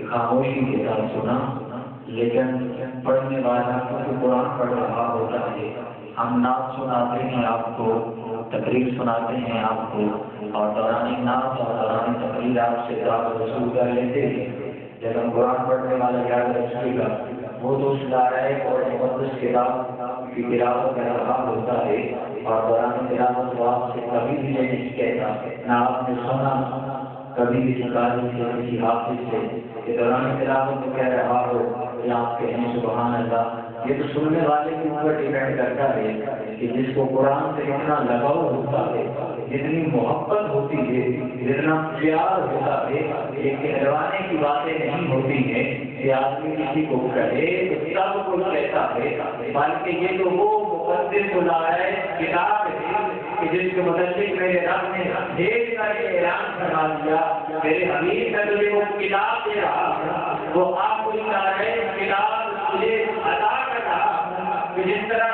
خاموشی کے ساتھ سنا، لیکن پڑھنے والا قرآن پڑھ رہا ہوتا ہے ہم نعت سناتے ہیں آپ کو، تقریر سناتے ہیں آپ کو، اور دوران نعت اور دوران تقریر آپ سے دعا وصول کر لیتے ہیں۔ جب ہم قرآن پڑھنے والا یاد رکھیے گا، وہ تو اس لائق اور مقدس کتاب کی تلاوت کا انتخاب ہوتا ہے، اور دوران تلاوت کو آپ سے کبھی بھی یہ نہیں کہتا، نہ آپ نے سنا کبھی بھی سکاری سے کسی حافظ سے کہ دوران تلاوت میں کہہ رہا ہو یا آپ کہیں سبحان اللہ۔ یہ تو سننے والے کے اوپر ڈیپینڈ کرتا ہے کہ جس کو قرآن سے اتنا لگاؤ ہوتا ہے، جتنی محبت ہوتی ہے، جتنا پیار ہوتا ہے، یہ کہلوانے کی باتیں نہیں ہوتی ہیں کہ آدمی کسی کو کہے تو سب کو کہتا ہے، بلکہ یہ تو وہ مقدس ہے کتاب ہے کہ جس کے متعلق میرے رب نے ڈھیر کا یہ اعلان کروا دیا، میرے حبیب کا تجھے وہ کتاب دے رہا، وہ آپ کو کتاب تجھے عطا کر رہا کہ جس طرح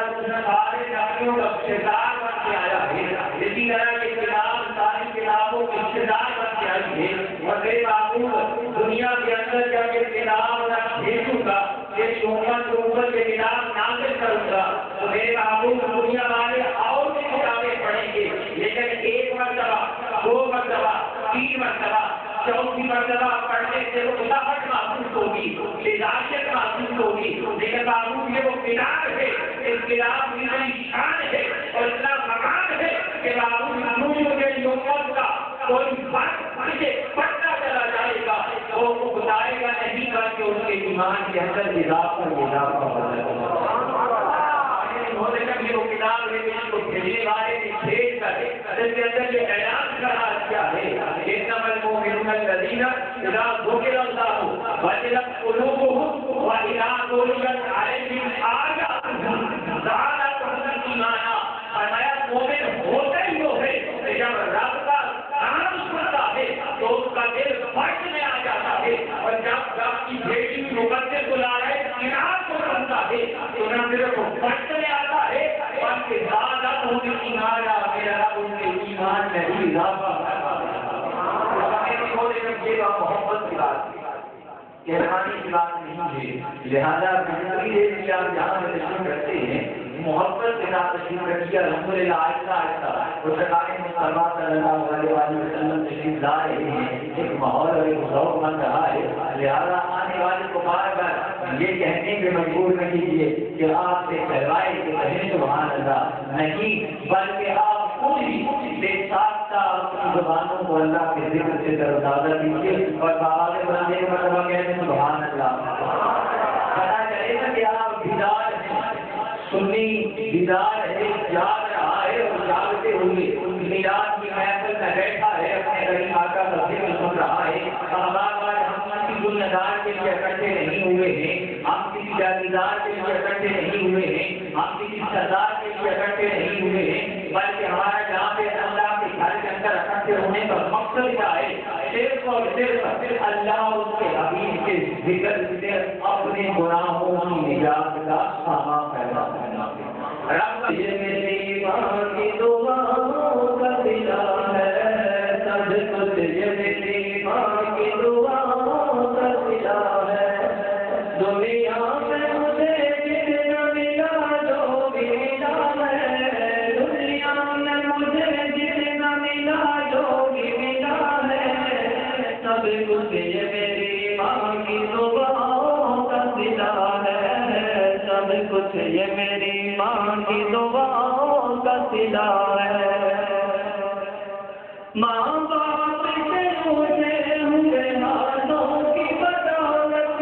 سارے نبیوں کا کردار بن کے آیا ہے، اسی طرح یہ کتاب ساری کتابوں کی کردار بن کے آئی ہے، اور میرے معبود دنیا کے اندر جب یہ کتاب بھیجوں گا، یہ امت یہ کتاب نازل کروں گا، تو میرے معبود دنیا والے اور بھی کتابیں پڑھیں گے، لیکن ایک مرتبہ، دو مرتبہ، تین مرتبہ، چوتھی مرتبہ پڑھنے سے وہ خلافت محسوس ہوگی، لذاقت محسوس ہوگی، لیکن معبود یہ وہ کتاب ہے، اس کتاب کی اتنی شان ہے اور اتنا مقام ہے کہ معبود مجھے امت کا کوئی فرق مجھے پڑھتا چلا جائے گا، وہ بتائے گا نہیں گا کہ اس کے ایمان کے اندر اضافہ یہ وہ کتاب ہے جس کو بھیجنے والے نے بھیج کر اس کے اندر یہ اعلان کرا کیا ہے، انما المؤمنون الذین اذا ذکر اللہ وجلت قلوبهم واذا تليت علیہم آیاتہ زادتهم ایمانا۔ فرمایا مومن ہوتا ہی وہ ہے کہ جب رب کا نام سنتا ہے تو اس کا دل فرق میں آ جاتا ہے، اور جب رب کی بھیجی مقدس بلا رہے کتاب کو سنتا ہے تو نہ صرف وہ فرق میں آتا ہے بلکہ زیادہ ان کی ایمان میرا رب ان کے ایمان میں بھی اضافہ کرتا ہے۔ یہ محبت کی بات ہے، کہلوانے کی بات نہیں ہے، لہذا زندگی جہاں میں تشریف کرتے ہیں محبت کے ساتھ تشریف رکھیے، الحمدللہ آہستہ آہستہ وہ سرکار مصطفیٰ صلی اللہ علیہ وسلم تشریف لا رہے ہیں، ایک ماحول اور ایک ذوق بن رہا ہے، لہذا آنے والے کو بار بار یہ کہنے پہ مجبور نہ کیجیے کہ آپ سے کہلوائے کہ کہیں سبحان اللہ نہیں، بلکہ آپ خود ہی بے ساختہ اپنی زبانوں کو اللہ کے ذکر سے تروتازہ کیجیے اور بآواز بلند ایک مرتبہ کہتے ہیں سبحان اللہ۔ پتہ چلے گا کہ آپ بیدار ہیں، سنی بیدار ہے، جاگ رہا ہے اور جاگتے ہوئے میلاد کی محفل میں بیٹھا ہے، اپنے کریم آقا کا ذکر سن رہا ہے۔ احباب آج ہم کسی گنہگار کے لیے اکٹھے نہیں ہوئے ہیں، ہم کسی جاگیردار کے لیے اکٹھے نہیں ہوئے ہیں، ہم کسی سردار کے لیے اکٹھے نہیں ہوئے ہیں، بلکہ ہمارا جہاں پہ اللہ کے گھر کے اندر اکٹھے ہونے کا مقصد کیا ہے؟ صرف اور صرف اللہ اور اس کے حبیب کے ذکر سے اپنے گناہوں کی نجات کا سامان پیدا کرنا۔ رب یہ میرے ایمان کی دعاؤں کا دلا ہے، سب کچھ یہ میرے ایمان کی دعاؤں کا دلا ہے، دنیا میں مجھے جتنا ملا جو بھی ملا ہے، دنیا میں مجھے جتنا ملا جو بھی ملا ہے، سب کچھ یہ میری ایمان کی دعاؤں کا دلا ہے، سب کچھ یہ میری ایمان کی دعاؤں کا دلا ہے۔ ماں باپ سے مجھے ہوئے ہاتھوں کی بدولت،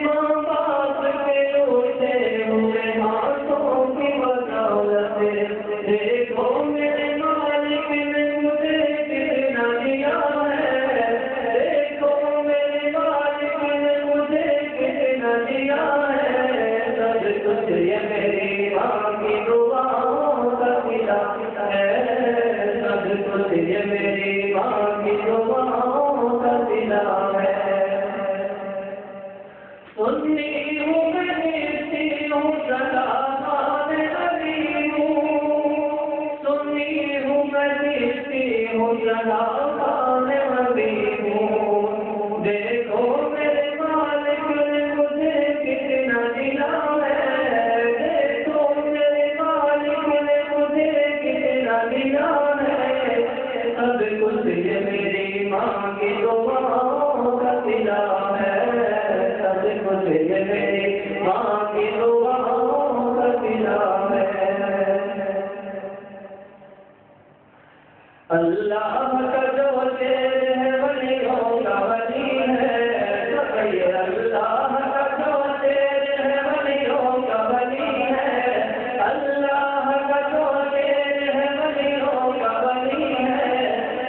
ماں باپ سے مجھے ہوئے ہاتھوں کی بدولت، دیکھو میرے مالک نے مجھے کتنا دیا ہے، دیکھو میرے مالک نے مجھے کتنا دیا ہے، سب کچھ یہ میری ماں کی دعاؤں کا دلا ہے، سب کچھ یہ میری ماں اللہ کا جو تیز ہے ولیوں کا ولی ہے اللہ کا جو تیز ہے ولیوں کا ولی ہے اللہ کا جو تیز ہے ولیوں کا ولی ہے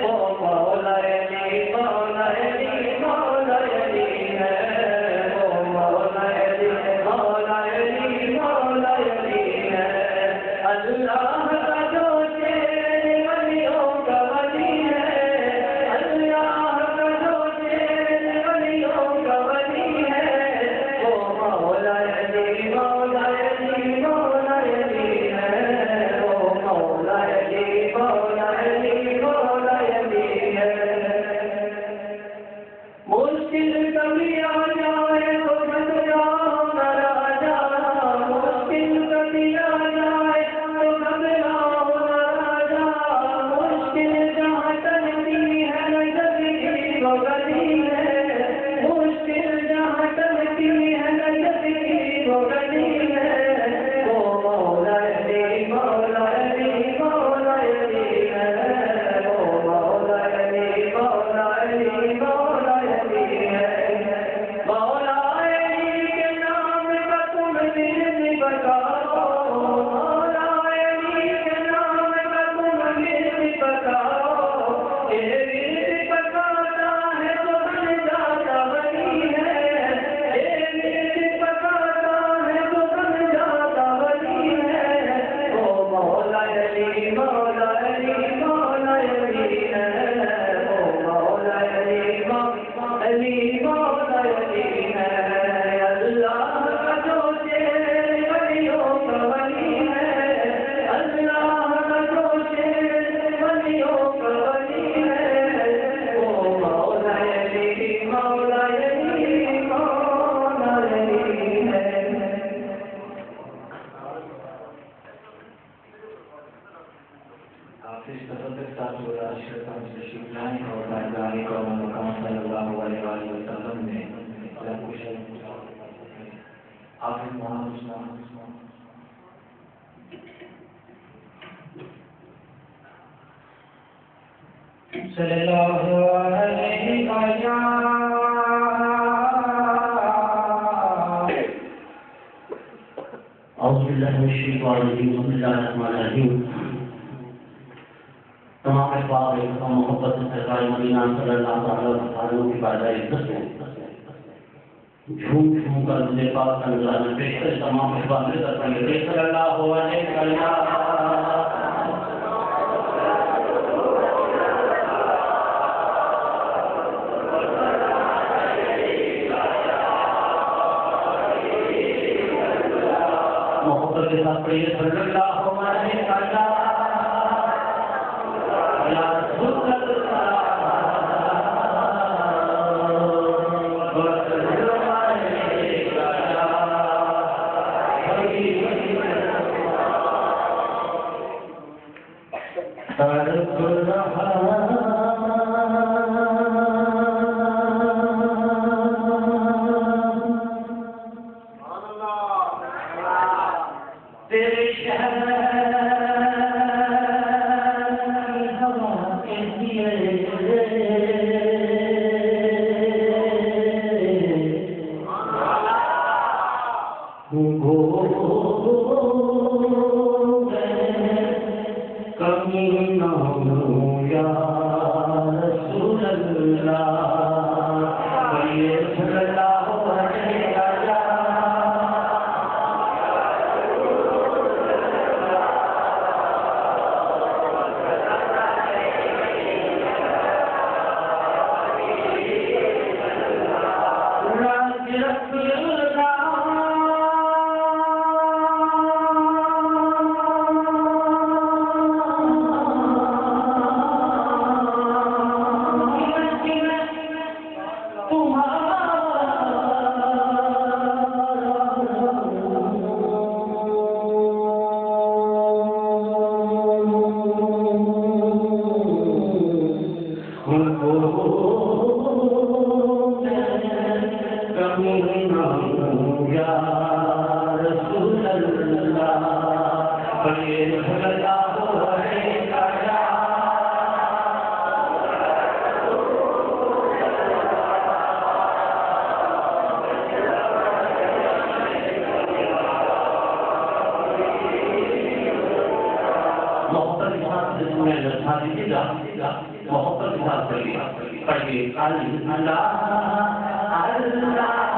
وہ مولا علی مولا علی مولا علی ہے وہ مولا علی مولا علی مولا علی ہے اللہ کا جو تیز ولیوں کا ولی ہے اللہ کا جو تیز ولیوں کا ولی ہے وہ مولا علی مولا علی مولا علی ہے وہ مولا علی مولا علی مولا علی ہے مشکل کبھی آ جائے تو گھبراؤ نہ راجا مشکل کبھی آ جائے تو گھبراؤ نہ راجا مشکل جہاں ٹلتی ہے نجد کی وہ گلی ہے مشکل جہاں ٹلتی ہے نجد کی وہ گلی ہے وہ مولا علی مولا علی مولا علی ہے وہ مولا علی مولا علی مولا علی ہے مولا علی کے نام کا تم دل بتاؤ مولا علی کے نام کا تم دل بتاؤ یہ دل پکاتا ہے تو بن جاتا ولی ہے یہ دل پکاتا ہے تو بن جاتا ولی ہے وہ مولا علی مولا علی مولا علی ہے وہ مولا علی مولا علی مولا علی ہے اللہ کا جو تیز ولیوں کا ولی ہے اللہ کا جو تیز ولیوں کا ولی ہے وہ مولا علی مولا علی مولا علی ہے حافظ تصدق صاحب اور اشرف تشریف لائیں اور بارگاہ قوم مقام صلی اللہ علیہ وآلہ وسلم میں کچھ حافظ محمد عثمان صلی اللہ علیہ وسلم اعوذ باللہ من الشیطان الرجیم بسم اللہ الرحمن الرحیم تمام احباب و محبت سرکار مدینہ صلی اللہ علیہ وسلم کی بارگاہ عزت میں جھوم جھوم کر مجھے پاک کا نظرانہ پیش کر تمام احباب نے صلی اللہ علیہ وسلم محبت کے ساتھ پڑھیے صلی اللہ علیہ وسلم دل میں لٹھا دیجیے گا محبت کے ساتھ کریے پڑھیے اللہ اللہ اللہ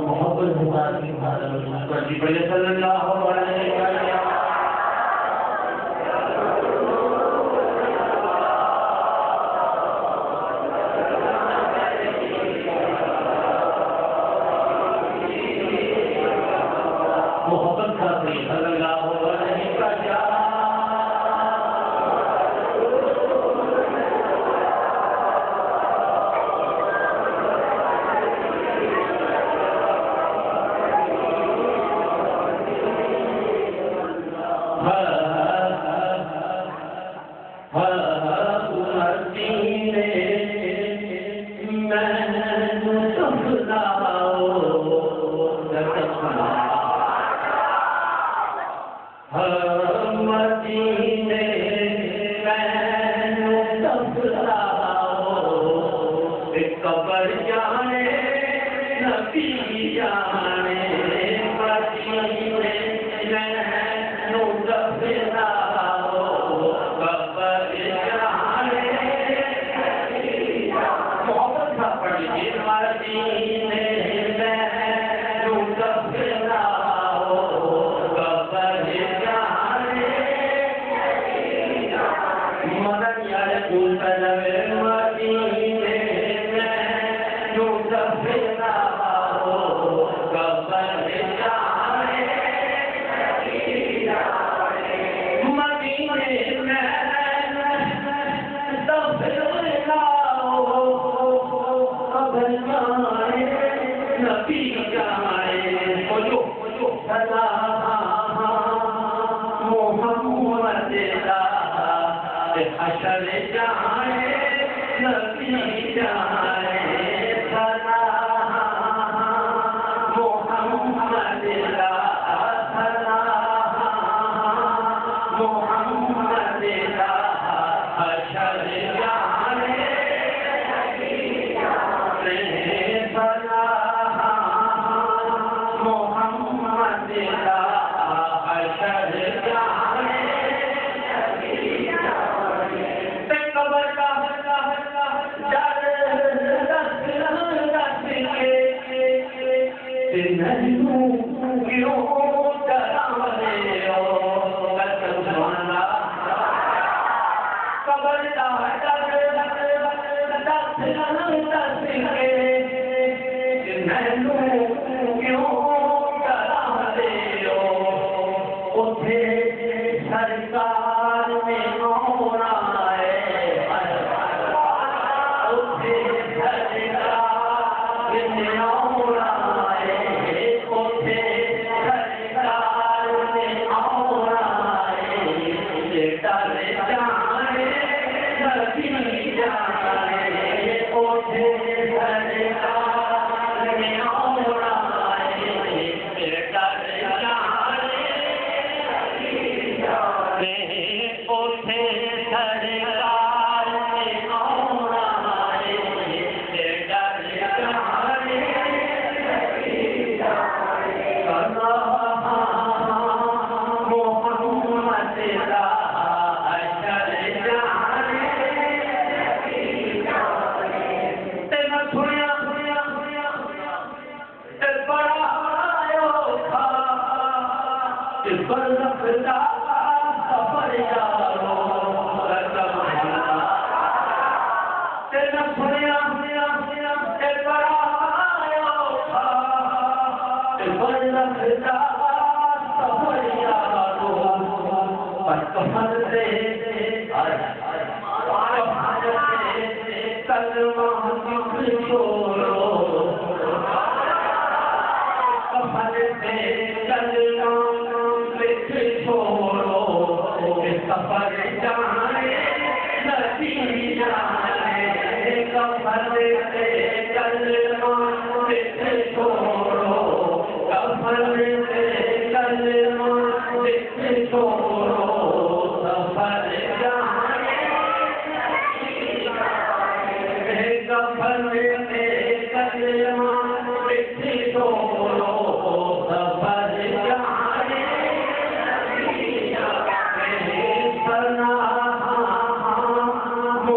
محبت کرتی پڑے صلی اللہ علیہ وسلم محبت کرتی صلی اللہ علیہ وسلم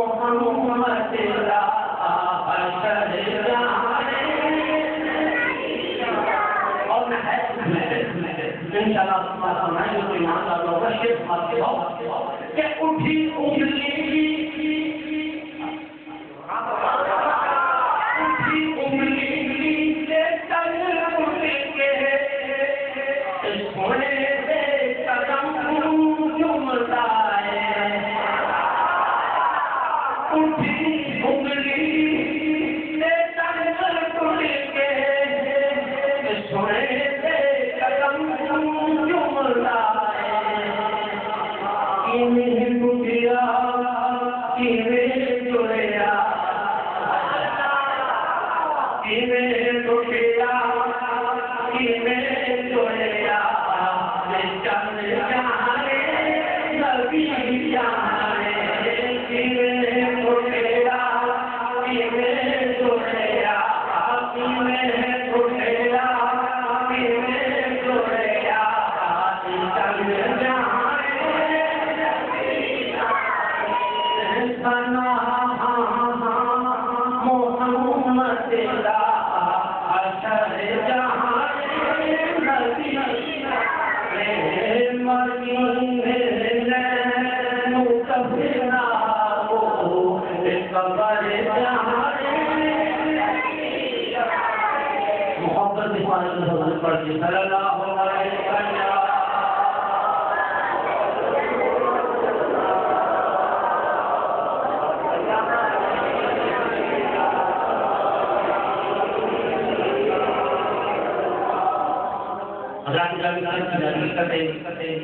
محمد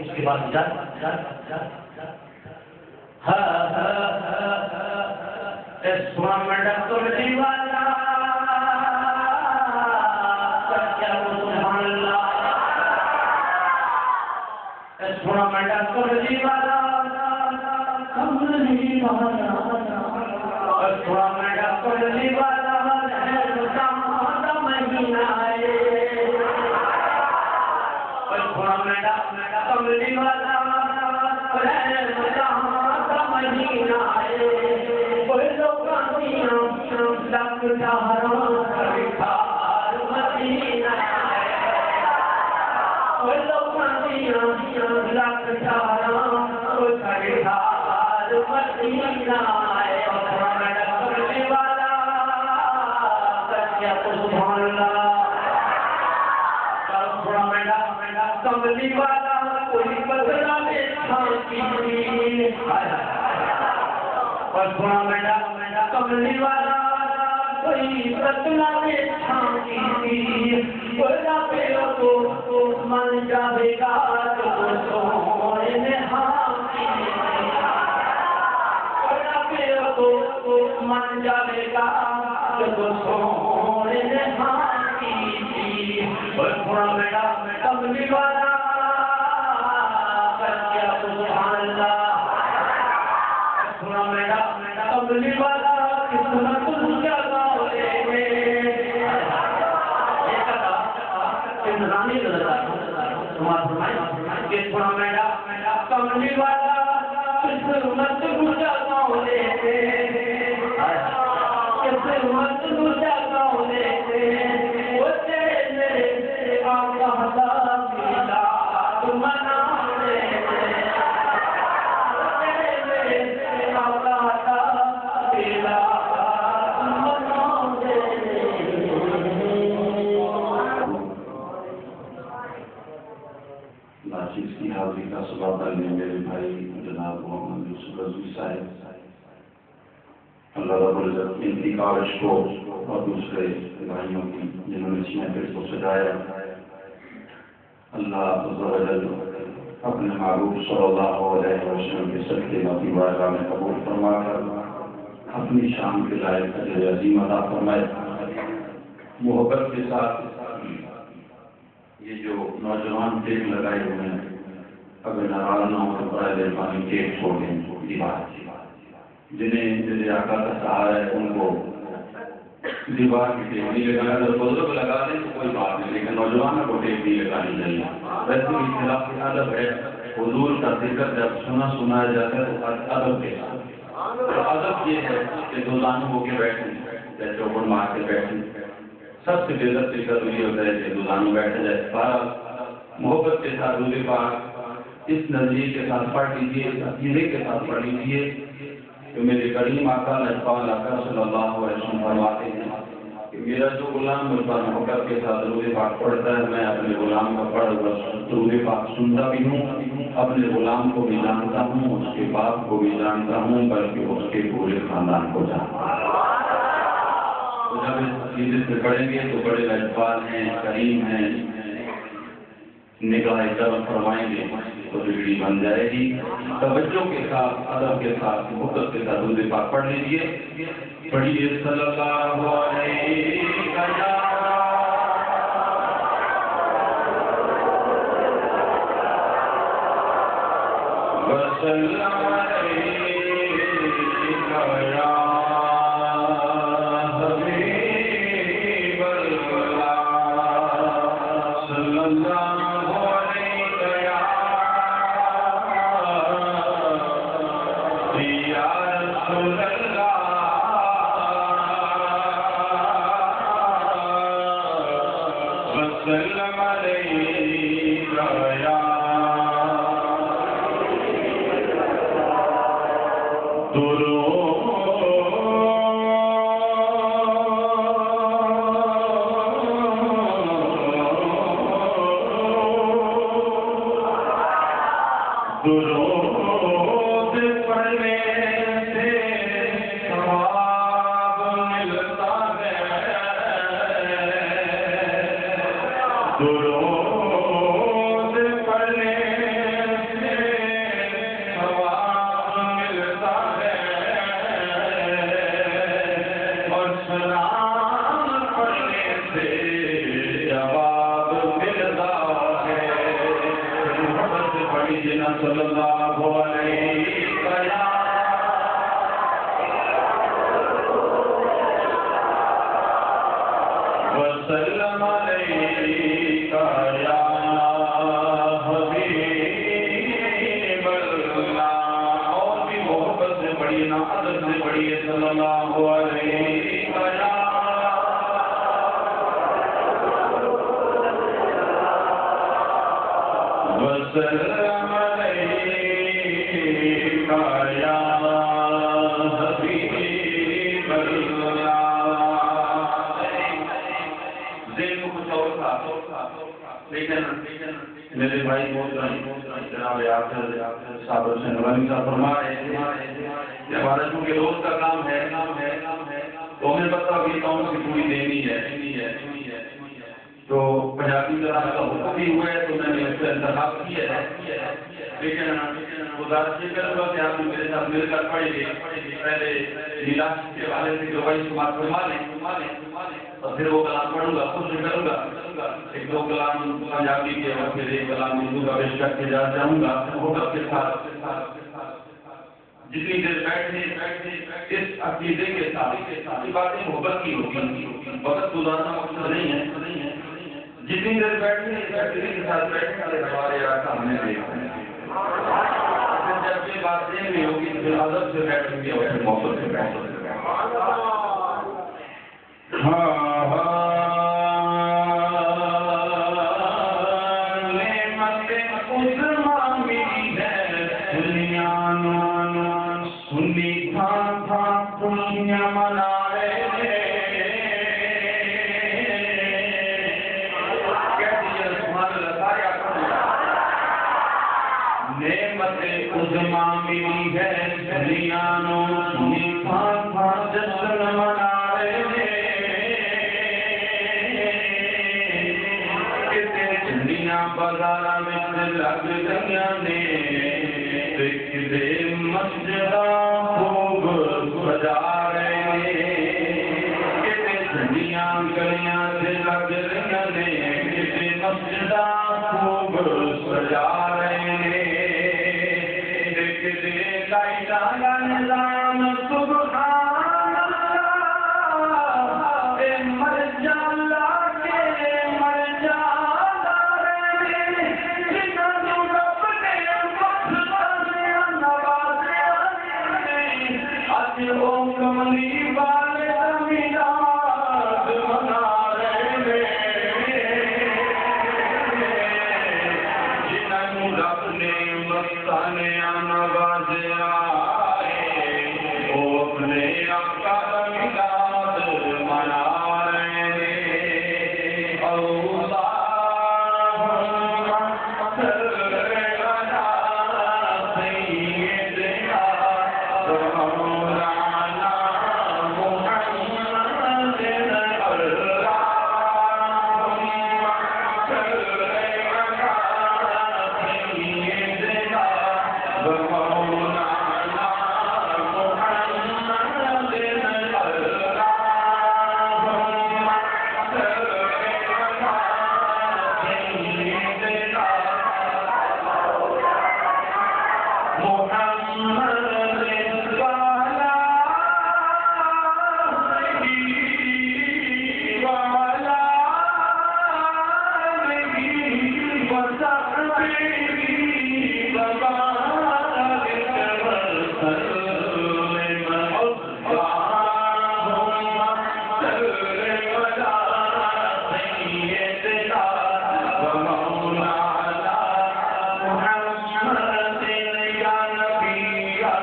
اس کے بعد محبت کے ساتھ یہ جو نوجوان ٹیک لگائے ہوئے ہیں اگر ناراض نہ ہو تو برائے مہربانی ٹیک چھوڑ دیں دیوار جنہیں جنہیں آقا کا سہارا ہے ان کو دیوار کی ٹیک نہیں لگانا. اگر بزرگ لگا دیں تو کوئی بات نہیں, لیکن نوجوانوں کو ٹیک نہیں لگانی چاہیے. ویسے بھی خلاف کی ادب ہے, حضور کا ذکر جب سنایا جاتا ہے تو ادب کے ساتھ. ادب یہ ہے کہ دو زانو ہو کے بیٹھیں, جیسے اوپر مار کے بیٹھیں. سب سے بہتر طریقہ تو یہ ہوتا ہے کہ دو زانو بیٹھا جائے. محبت کے ساتھ روزے پاک اس نظریے کے ساتھ پڑھ لیجیے، اس عقیدے کے ساتھ پڑھ لیجیے کہ میرے کریم آقا لجپال آقا صلی اللہ علیہ وسلم فرماتے ہیں کہ میرا جو غلام مجھ پر محبت کے ساتھ درود پاک پڑھتا ہے، میں اپنے غلام کا پڑھ درود پاک سنتا بھی ہوں، اپنے غلام کو بھی جانتا ہوں، اس کے باپ کو بھی جانتا ہوں، بلکہ اس کے پورے خاندان کو جانتا ہوں۔ تو جب اس عقیدے سے پڑھیں گے تو بڑے لجپال ہیں، کریم ہیں، نگاہ کرم فرمائیں گے تو بگڑی بن جائے گی۔ توجہ کے ساتھ، ادب کے ساتھ، محبت کے ساتھ درود پاک پڑھ لیجیے، پڑھیے صلی اللہ علیہ وسلم میرے بھائی جناب صاحب حسین غلامی صاحب فرما رہے ہیں کہ ہمارا چونکہ روز کا کام ہے تو ہمیں پتہ بھی کون سی پوری دینی ہے، تو پنجابی زبان کا حکم بھی ہوا ہے تو میں نے اس سے انتخاب کیا ہے، لیکن گزارش یہ کروں گا کہ آپ میرے ساتھ مل کر پڑھیں گے، پہلے میراث کے حوالے سے جو بھائی شمار فرما لیں اور پھر وہ کلام پڑھوں گا، خود سے کروں گا، ایک دو کلام پنجابی کے اور پھر ایک کلام اردو کا پیش کر کے جاؤں گا محبت کے ساتھ۔ جتنی دیر بیٹھے اس عقیدے کے ساتھ باتیں محبت کی ہوتی، وقت گزارنا مقصد نہیں ہے، جتنی دیر بیٹھے اس عقیدے کے ساتھ بیٹھے ہمارے آقا ہمیں دیکھا ہے، جب یہ باتیں نہیں ہوگی پھر ادب سے بیٹھیں گے اور پھر محبت سے بیٹھیں گے۔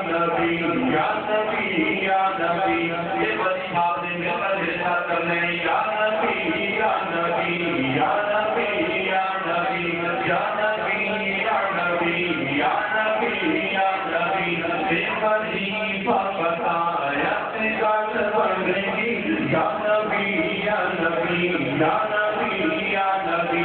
نبی یا نبی یا نبی یہ بڑی بات نے مل کر ارشاد کرنے یا نبی یا نبی یا نبی یا نبی یا نبی یا نبی یا نبی یا نبی وظیفہ بتایا گھر بننے کی یا نبی یا نبی یا نبی یا نبی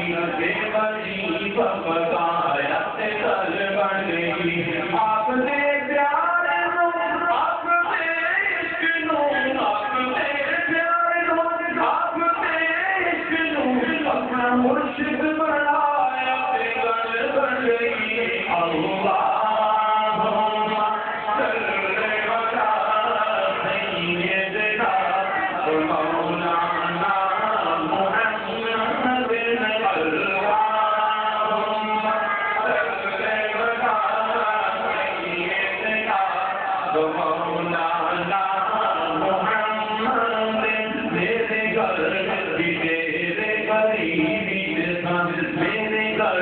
وظیفہ بتایا گھر بننے کی آپ نے پیارے لوگ آپ نے عشق لوگ آپ نے پیارے لوگ آپ نے عشق لوگ اپنا مرشد بنایا گھر بن گئی اللہم صل علی سیدنا مولانا محمد اللہم صل علی سیدنا مولانا محمد میرے گھر بھی تیرے قریبی جیسان میرے گھر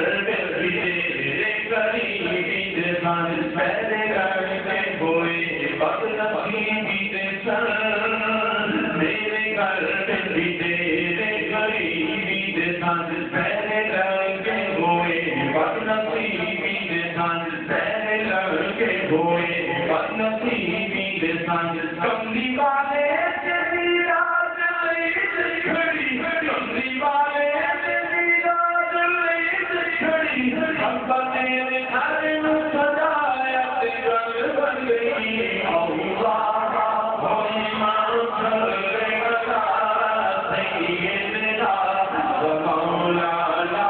بھی تیرے قریبی جیسان میرے گھر میں ہوئے بدنصیبی جیسان میرے گھر بھی تیرے قریبی جیسان میرے گھر میں ہوئے بدنصیبی جیسان میرے گھر کے ہوئے بدنصیبی جیسان کملی والے تیری رات لیت کھڑی کملی والے تیری رات لیت کھڑی ہم تیرے گھر میں سجایا گھر بن گئی اللہم صل علی سیدنا مولانا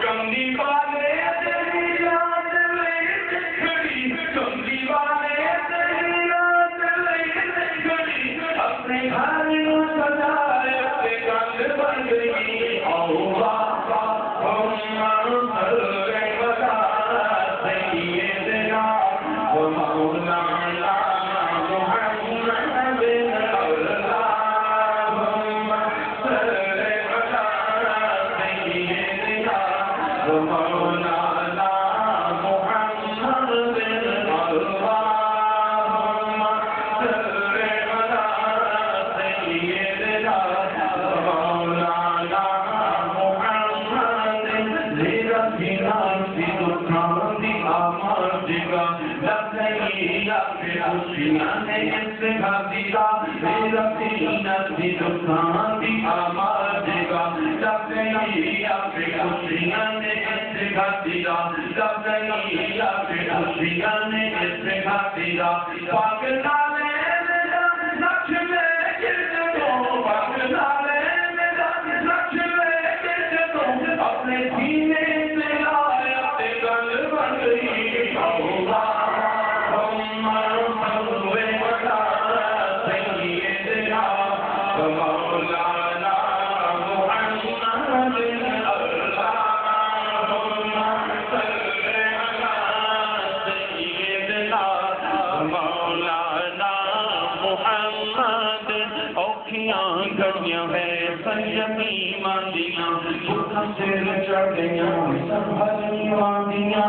کملی والے تیری رات لیت کھڑی کملی والے تیری رات لیت کھڑی اپنے گھر میں سجایا گھر بن گئی اللہم صل علی سیدنا مولانا محمد اللہم صل علی سیدنا مولانا محمد اللہم صل علی سیدنا مولانا محمد میرا سینہ سی دکھان دی آمار جگہ لگ گئی یا پھر خوشیاں نے اس کا دیدا میرا سینہ سی دکھان دی آمار جگہ لگ گئی یا پھر خوشیاں نے اس کا دیدا لگ گئی یا پھر خوشیاں نے اس کا دیدا پاک نالے میرا نقش لے کے دو پاک نالے میرا نقش لے کے دو اپنے سینے سے لایا گل بن گئی اللہم صل علی سیدنا مولانا محمد اللہم صل علی سیدنا مولانا محمد اوکھیاں گھڑیاں ہے سیدی ماندیاں بھوکھاں سر چڑھ گئیاں سنبھلی ماندیاں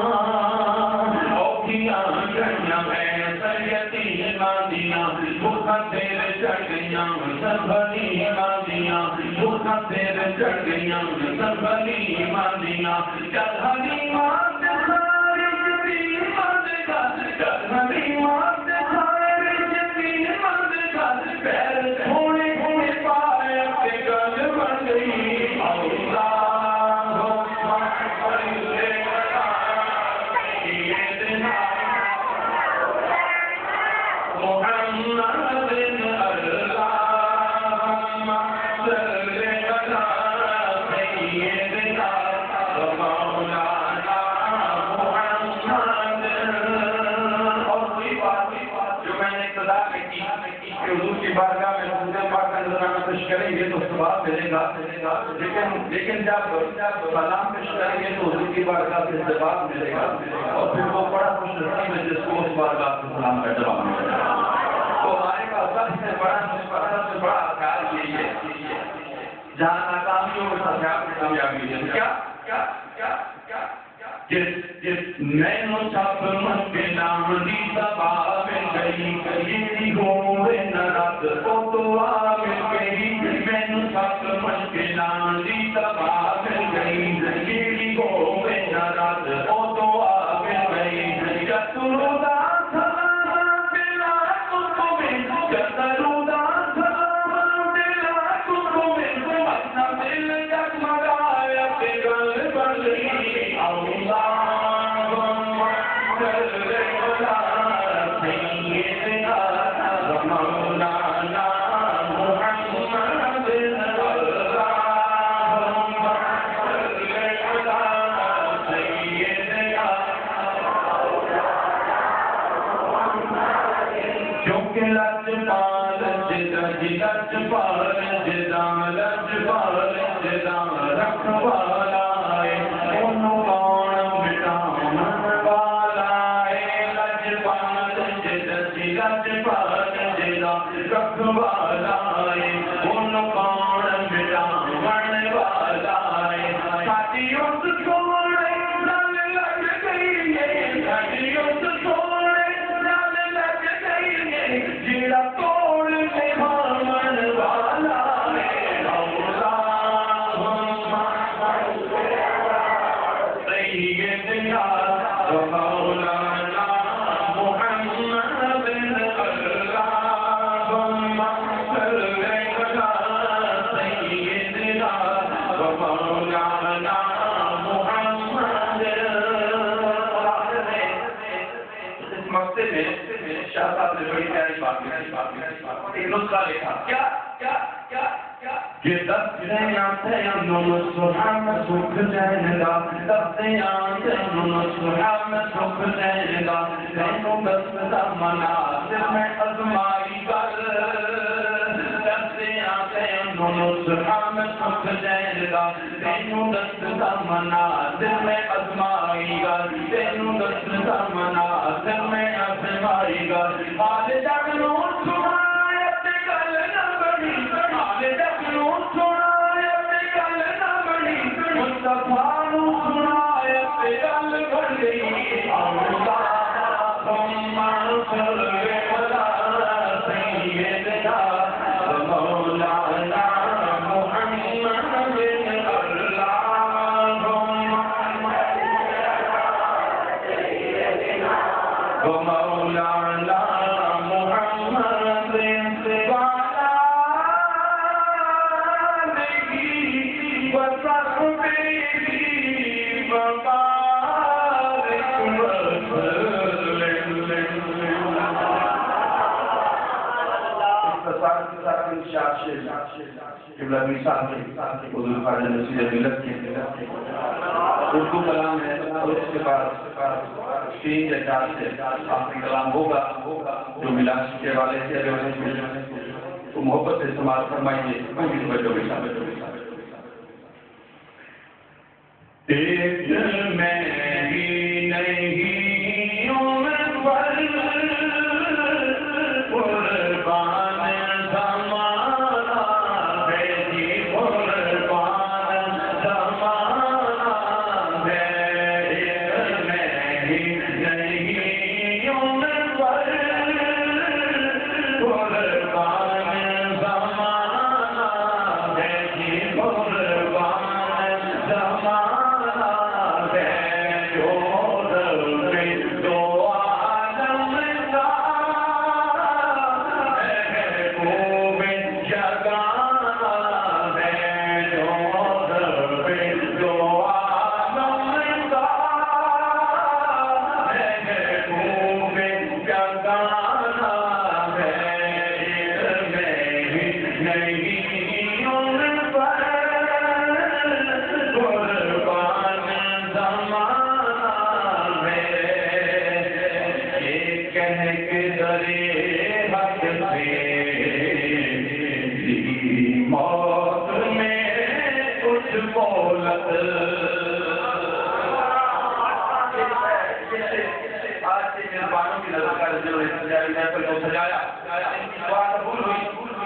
اوکھیاں گھڑیاں ہے سیدی ماندیاں بھوکھاں سر چڑھ گئیاں سنبھلی ماندیاں بھوکھاں سر چڑھ گئیاں سنبھلی ماندیاں جل حلیمات خارج بھی مند کا جل حلیمات خارج بھی مند کا پیر تھوڑے تھوڑے پائے کے گل بن گئی اللہم صل علی سیدنا محمد اللہم صل علی سیدنا مولانا محمد اور کوئی بات جو میں نے ابتدا میں کی کہ حضور کی بارگاہ میں حضور پاک کا نذرانہ پیش کریں گے تو ثواب ملے گا لیکن جب سلام پیش کریں گے تو حضور کی بارگاہ سے جواب ملے گا اور پھر وہ بڑا خوش نصیب ہے جس کو اس بارگاہ سے سلام کا جواب ملے گا تو ہمارے پاس سب سے بڑا خیال یہی ہے جہاں ناکامی ہو اس خیال میں کامیابی ہے کیا میں نو چھپ مکے نام دی سبا میں گئی کئی ہوئے نرد او تو آگے گئی میں نو چھپ مکے نام دی سبا میں گئی کئی ہوئے نرد او تو آگے گئی جترو دا سلام دلا کو میں جترو دا سلام دلا کو میں اپنا دل جگمگایا تے گل بڑی اردو کلام ہے اور اس کے بعد 3 یا 4 سے آخری کلام ہوگا جو ملاقات کے والے سے تو محبت سے استعمال فرمائیے بچوں کے ساتھ ایک میں ہی نہیں عمر پر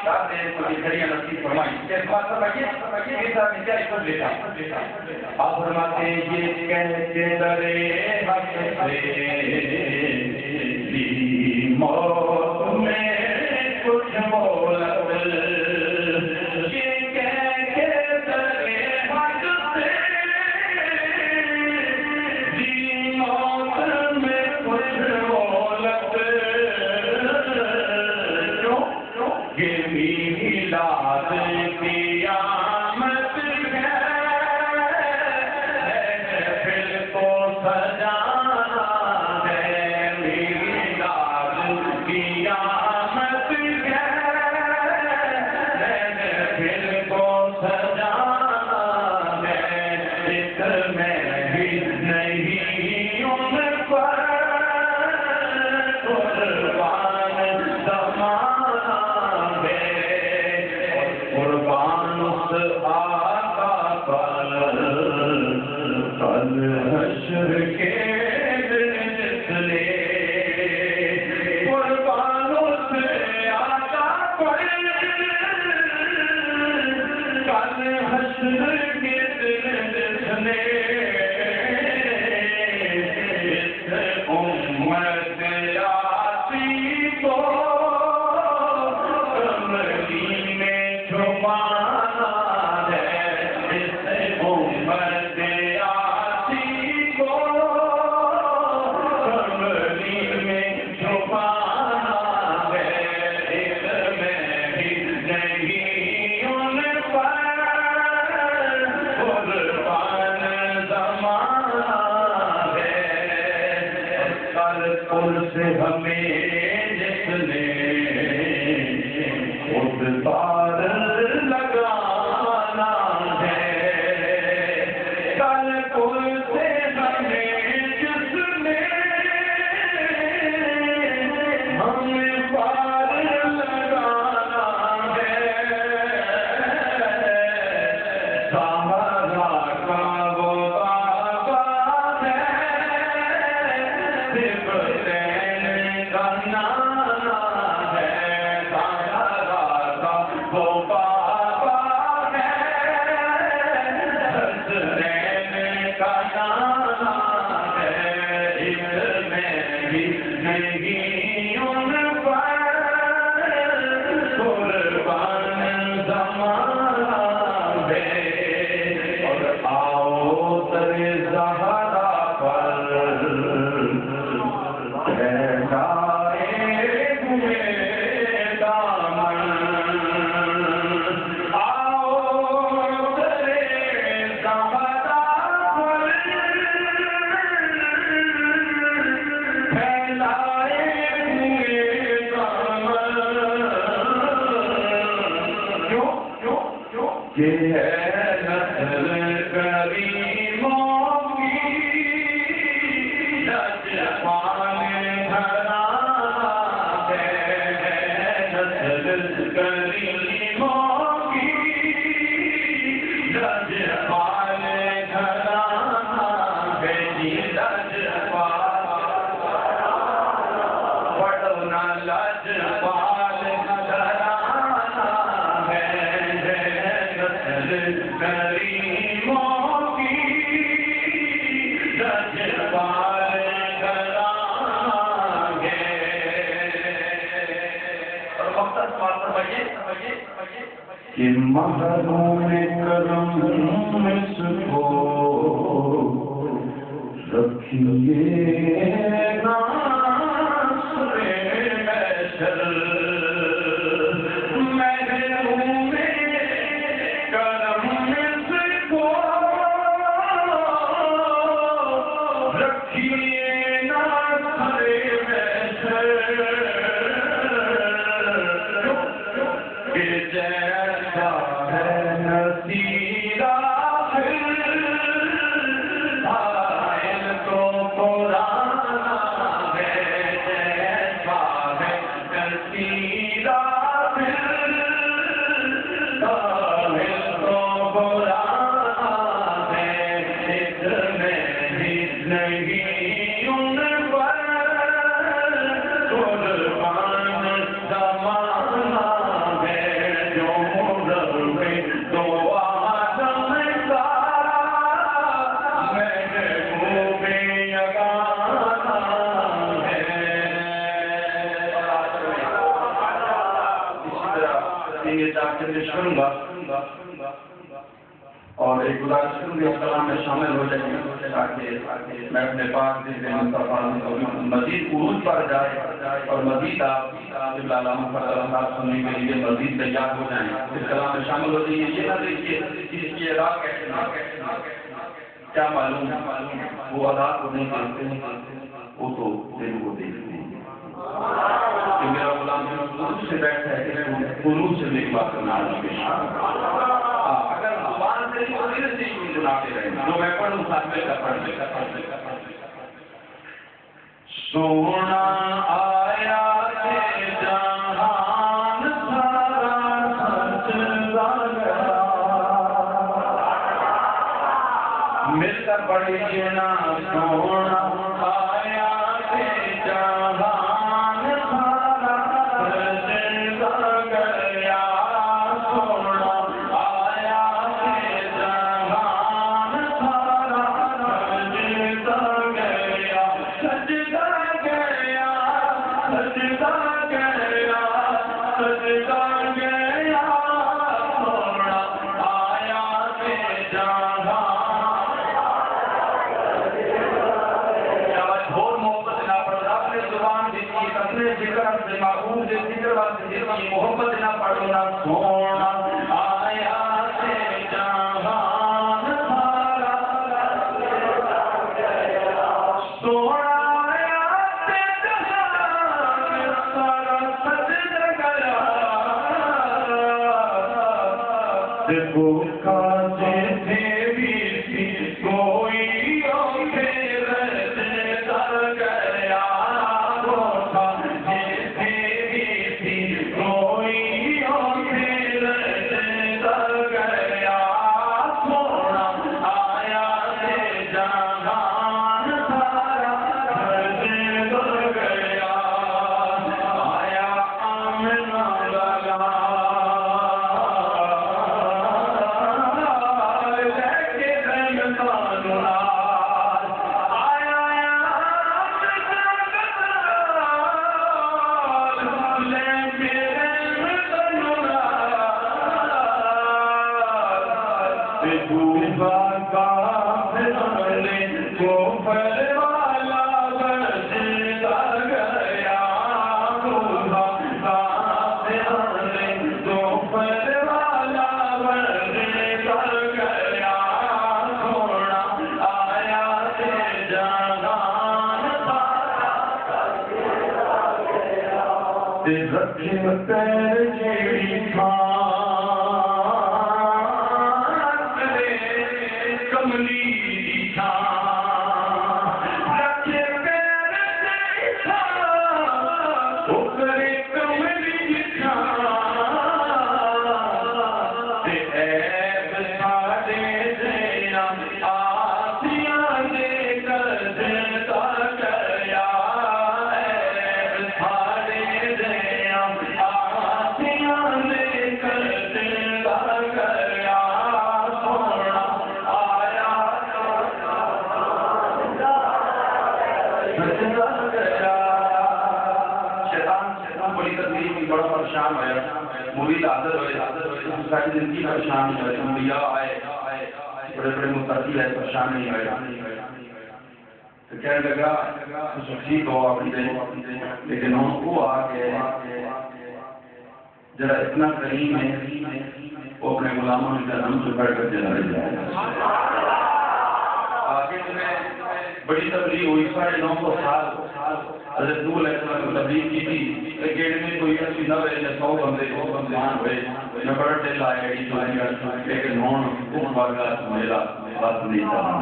آپ فرماتے یہ کہتے درے حق سے موت میں کچھ مولت کہ محروم کرم اس کو رکھیے ناصر محشر محروم کرم اس کو رکھیے ناصر محشر پڑھیں گے تاکہ پیش کروں گا اور ایک گزارش کروں گا اس کلام میں شامل ہو جائیں تاکہ میں اپنے پاک دل مصطفیٰ مزید عروج پر جائے اور مزید آپ علامہ فرد سننے کے لیے مزید تیار ہو جائیں اس کلام میں شامل ہو جائیں یہ نہ دیکھیے اس کی ادا کیسے کیا معلوم وہ ادا کو نہیں کرتے وہ تو دل کو دیکھتے ہیں کہ میرا غلام قلوب سے بیٹھا ہے قلوب سے میری بات کرنا اگر زبان سے ہی دل سے ہی گنگناتے رہیں جو میں پڑھوں ساتھ میں پڑھ سونا آیا کہ جہان سارا سچ مل کر پڑھیے نا سونا آیا کہ جہان سارا سچ گیا سونا آیا کہ جہان سارا سچ گیا سجدہ گیا سجدہ گیا سجدہ گیا سونا آیا کہ جہان محبت نہ پڑھنا سونا آیا سے جہان سارا سونا آیا سے جہان سارا سجدہ گیا دیکھو کاجے دیوی سی کوئی پھر کر گیا مرید حاضر ہوئے ساری زندگی پریشان ہوئے انبیاء آئے بڑے بڑے متقی ہے پریشان نہیں ہوئے تو کہنے لگا ٹھیک ہو اپنی دے لیکن ان کو آ کے ذرا اتنا کریم ہے وہ اپنے غلاموں کے جنم سے پڑھ کر جلا جائے آگے میں بڑی تبلیغ ہوئی 950 سال حضرت نوح علیہ السلام کو تبلیغ کی تھی لیکن میں کوئی 80-90 یا 100 بندے ہوئے میں بڑا دل آئے لیکن ہون اس واقعہ میرا بات نہیں کرنا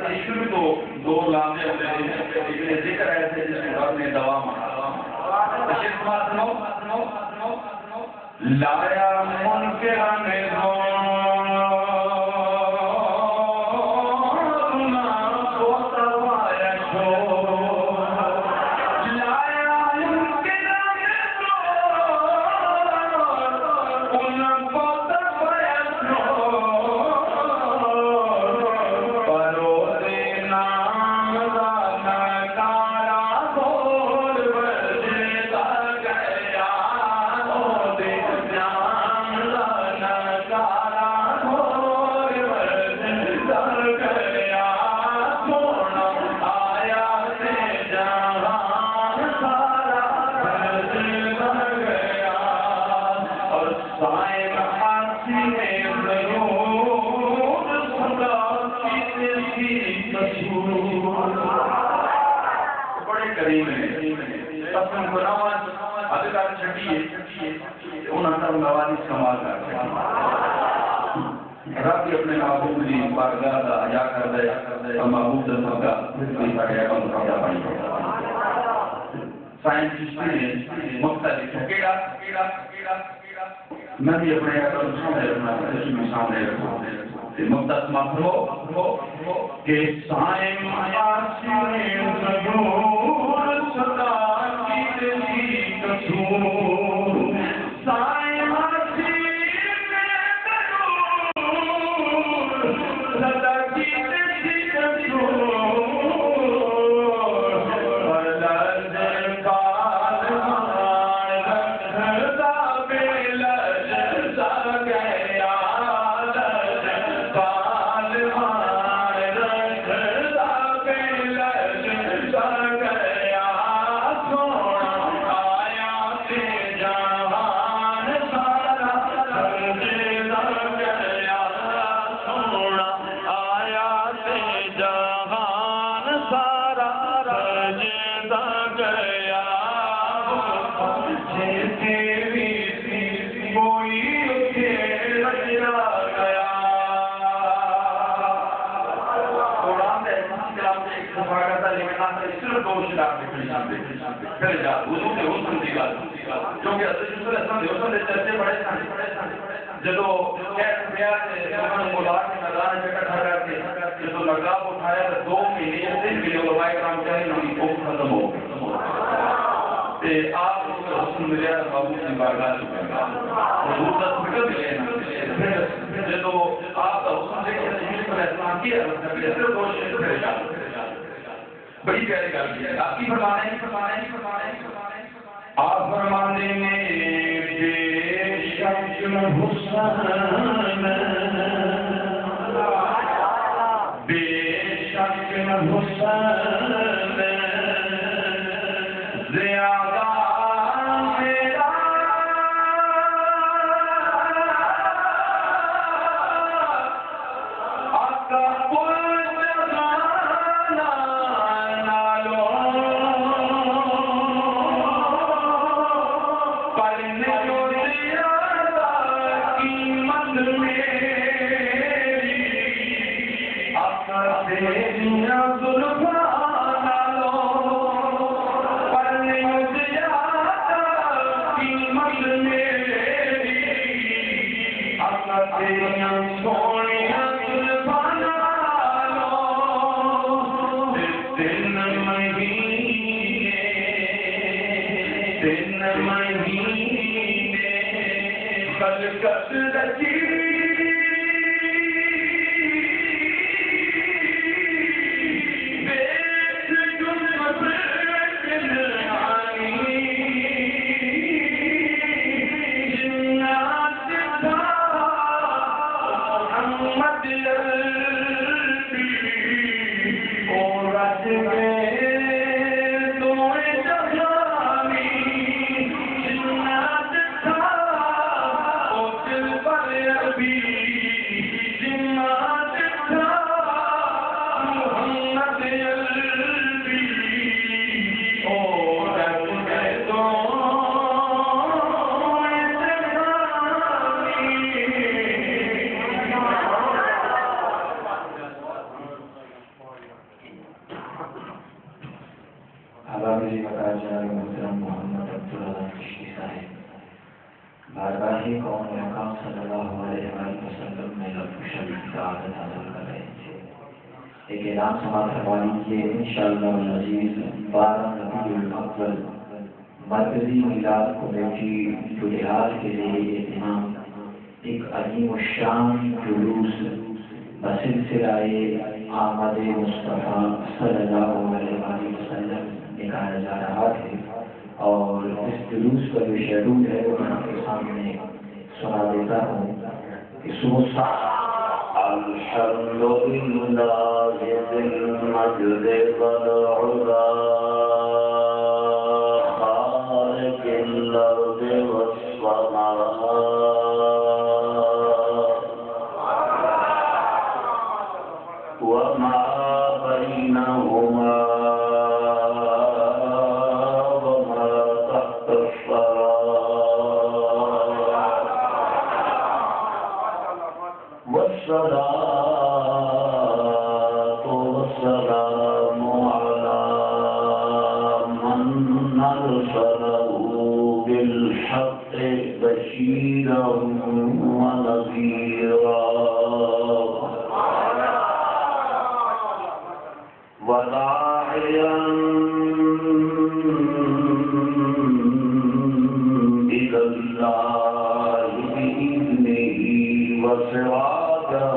اس میں تو 2 لامے ہوتے ذکر ایسے جس کے بعد میں دوا مارا لایا منکران کریم ہے قسم خداوند ادھکار چھٹی ہے انہاں کا نواز کمال کا رب اپنے محبوب کی بارگاہ کا حیا کر دے اور محبوب دسوں کا کوئی ساڑھے کا مقابلہ پڑی سائنسسٹ نے مختلف کیڑا میں بھی اپنے اکرم سامنے رکھنا تشریف سامنے رکھوں مقدس مفہو کہ سائم آسین ضرور صدا کی دلی کسور سائم آسین ضرور صدا کی دلی کسور جدو کہہ رہا ہے مولا کے میدان میں اکٹھا کر کے جدو لگاو اٹھایا تو 2 مہینے سے ملے علماء کرام چاہے نہ وہ ختم ہو تے آپ کو حسن ملیا بابو کی بارگاہ چکے گا حضور کا فکر ملے نا جدو آپ کا حسن دیکھ کے تشمیل پر اسلام کی عرض کر لیا صرف 2 شہر پریشان بڑی پیاری گل ہے آپ کی فرمانے آپ فرمانے میں بے شک حسین زیادہ میرا آقا ایک اعلان سماعت کروا لیجیے انشاءاللہ العزیز 12 ربیع الاول مرکزی میلاد کمیٹی جلحاظ کے لیے اہتمام ایک عظیم الشان جلوس بسلسلہ آمد مصطفیٰ صلی اللہ علیہ وسلم نکالا جا رہا ہے اور اس جلوس کا جو شیڈول ہے وہ میں آپ کے سامنے سنا دیتا ہوں کہ صبح الحمد لله ذي المجد والعلا خالق الأرض والسماء وما بينهما بشيرا ونذيرا وداعيا إلى الله بإذنه وسراجا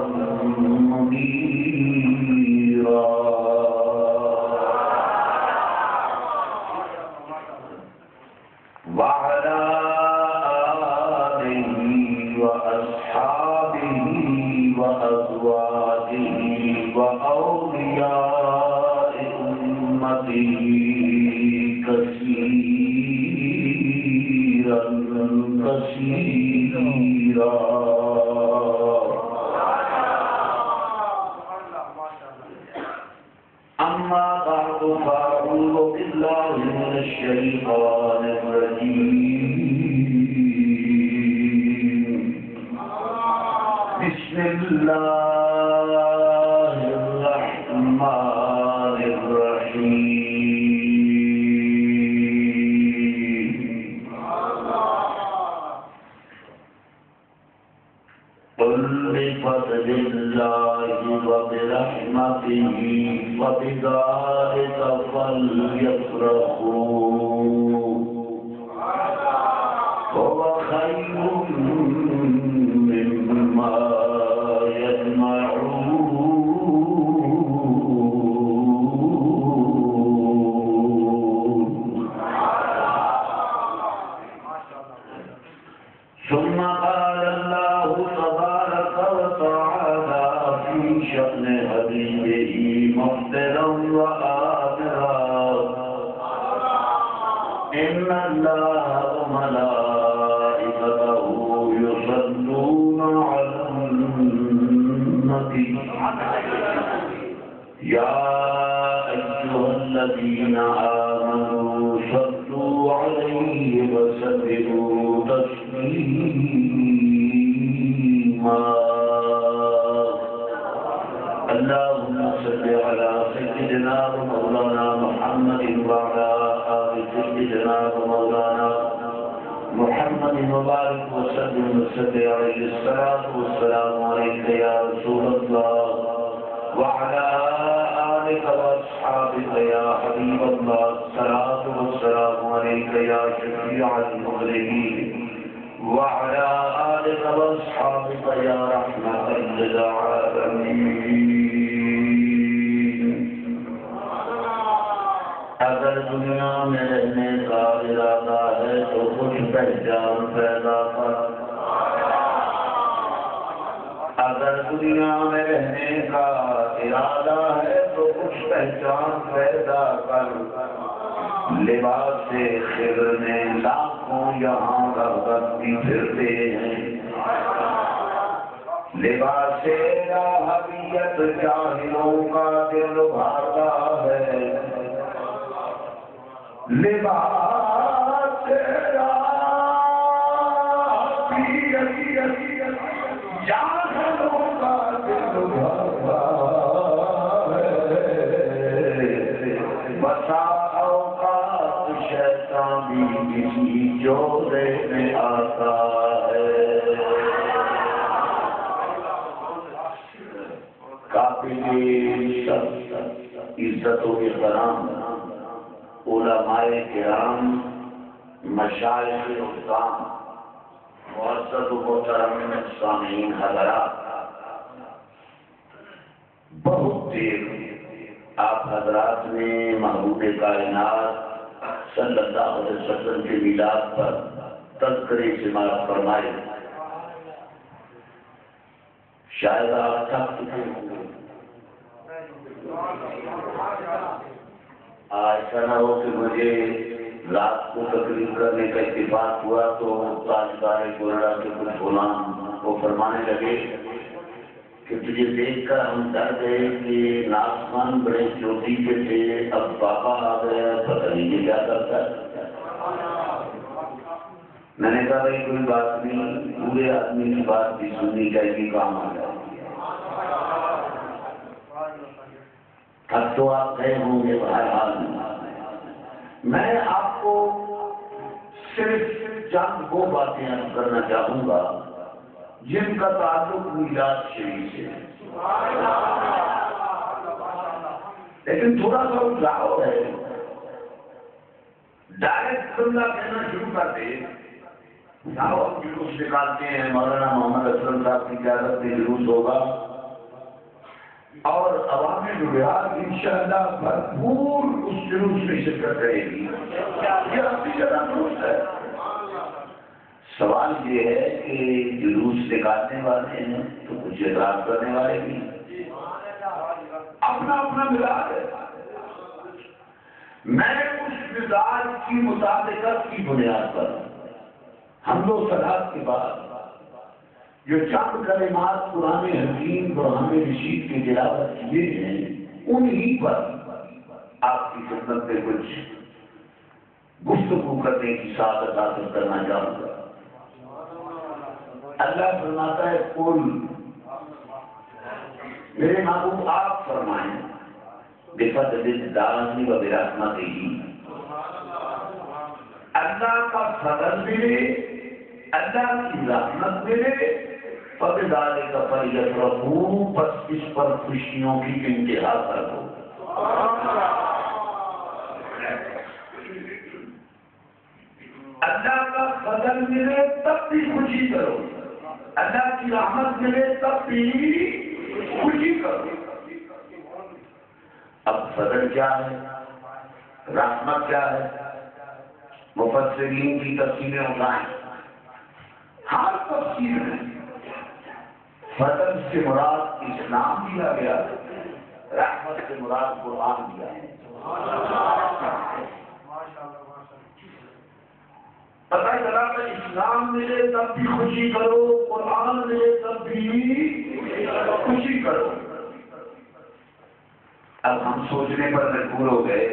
منيرا وعلى آله وأصحابه وأزواجه وأولياء أمته كثيرا كثيرا أما بعد فأعوذ بالله من الشيطان الرجيم بسم الله الرحمن الرحيم قل بفضل الله وبرحمته وبذلك فليفرحوا هو خير مما يجمعون ثم قال الله تبارك وتعالى في شأن حبيبه مبتلا وآمرا إن الله وملائكته يصلون على النبي يا أيها الذين آمنوا صلوا عليه وسلموا تسليما اللهم صل على سيدنا ومولانا محمد وعلى آل سيدنا ومولانا محمد وبارك وسلم عليه الصلاة والسلام عليك يا رسول الله وعلى آلك وأصحابك يا حبيب الله الصلاة والسلام عليك يا شفيع المذنبين وعلى آلك وأصحابك يا رحمة للعالمين اگر دنیا میں رہنے کا ارادہ ہے تو کچھ پہچان پیدا کر اگر دنیا میں رہنے کا ارادہ ہے تو کچھ پہچان پیدا کر لباس خیر میں لاکھوں یہاں رغبتی پھرتے ہیں لباس راہبیت جاہلوں کا دل بھاتا ہے لباس راہبیت جاہلوں کا دل بھاتا ہے بسا اوقات شیطان بھی کسی جوڑے میں آتا ہے قابل عزت و احترام علماء کرام مشائخ حکام معزز و محترم سامعین حضرات بہت دیر آپ حضرات نے محبوب کائنات صلی اللہ علیہ وسلم کے میلاد پر تذکرے سماعت فرمائے شاید آپ تھک چکے ہوں ایسا نہ ہو کہ مجھے رات کو تقریر کرنے کا اتفاق ہوا تو تاجدار گورڈا کے کچھ غلام کو فرمانے لگے کہ تجھے دیکھ کر ہم ڈر گئے کہ ناسمان بڑے چوٹی کے تھے اب بابا آ گیا پتہ نہیں یہ کیا کرتا ہے میں نے کہا بھائی کوئی بات نہیں پورے آدمی کی بات بھی سننی چاہیے کام آ جائے اب تو آپ گئے ہوں گے بہرحال میں آپ کو صرف چند وہ باتیں عرض کرنا چاہوں گا جن کا تعلق میلاد شریف سے ہے، لیکن تھوڑا سا اٹھاؤ ہے، ڈائریکٹ بندہ کہنا شروع کر دے جاؤ ہم جلوس نکالتے ہیں، مولانا محمد اسلم صاحب کی قیادت میں جلوس ہوگا اور عوام بہار انشاءاللہ بھرپور اس جلوس میں شرکت کرے گی، یہ اپنی جگہ درست ہے۔ سوال یہ ہے کہ جلوس نکالنے والے ہیں تو کچھ اعتراض کرنے والے بھی اپنا اپنا مزاج ہے۔ میں اس مزاج کی مطابقت کی بنیاد پر حمد و ثناء کے بعد جو چند کلمات قرآن حکیم برہان رشید کی تلاوت کیے ہیں انہی پر آپ کی خدمت میں کچھ گفتگو کرنے کی سعادت حاصل کرنا چاہوں گا۔ اللہ فرماتا ہے قل، میرے محبوب آپ فرمائیں بفضل اللہ و برحمتہ، اللہ کا فضل ملے، اللہ کی رحمت ملے، فبذالک فلیفرحوا، بس اس پر خوشیوں کی انتہا کر دو۔ اللہ کا فضل ملے تب بھی خوشی کرو، اللہ کی رحمت ملے تب بھی خوشی کرو۔ اب فضل کیا ہے، رحمت کیا ہے، مفسرین کی تفسیریں اٹھائیں، ہر تفسیر میں فضل سے مراد اسلام دیا گیا، رحمت سے مراد قرآن دیا ہے۔ پتہ چلا کہ اسلام ملے تب بھی خوشی کرو، قرآن ملے تب بھی خوشی کرو۔ اب ہم سوچنے پر مجبور ہو گئے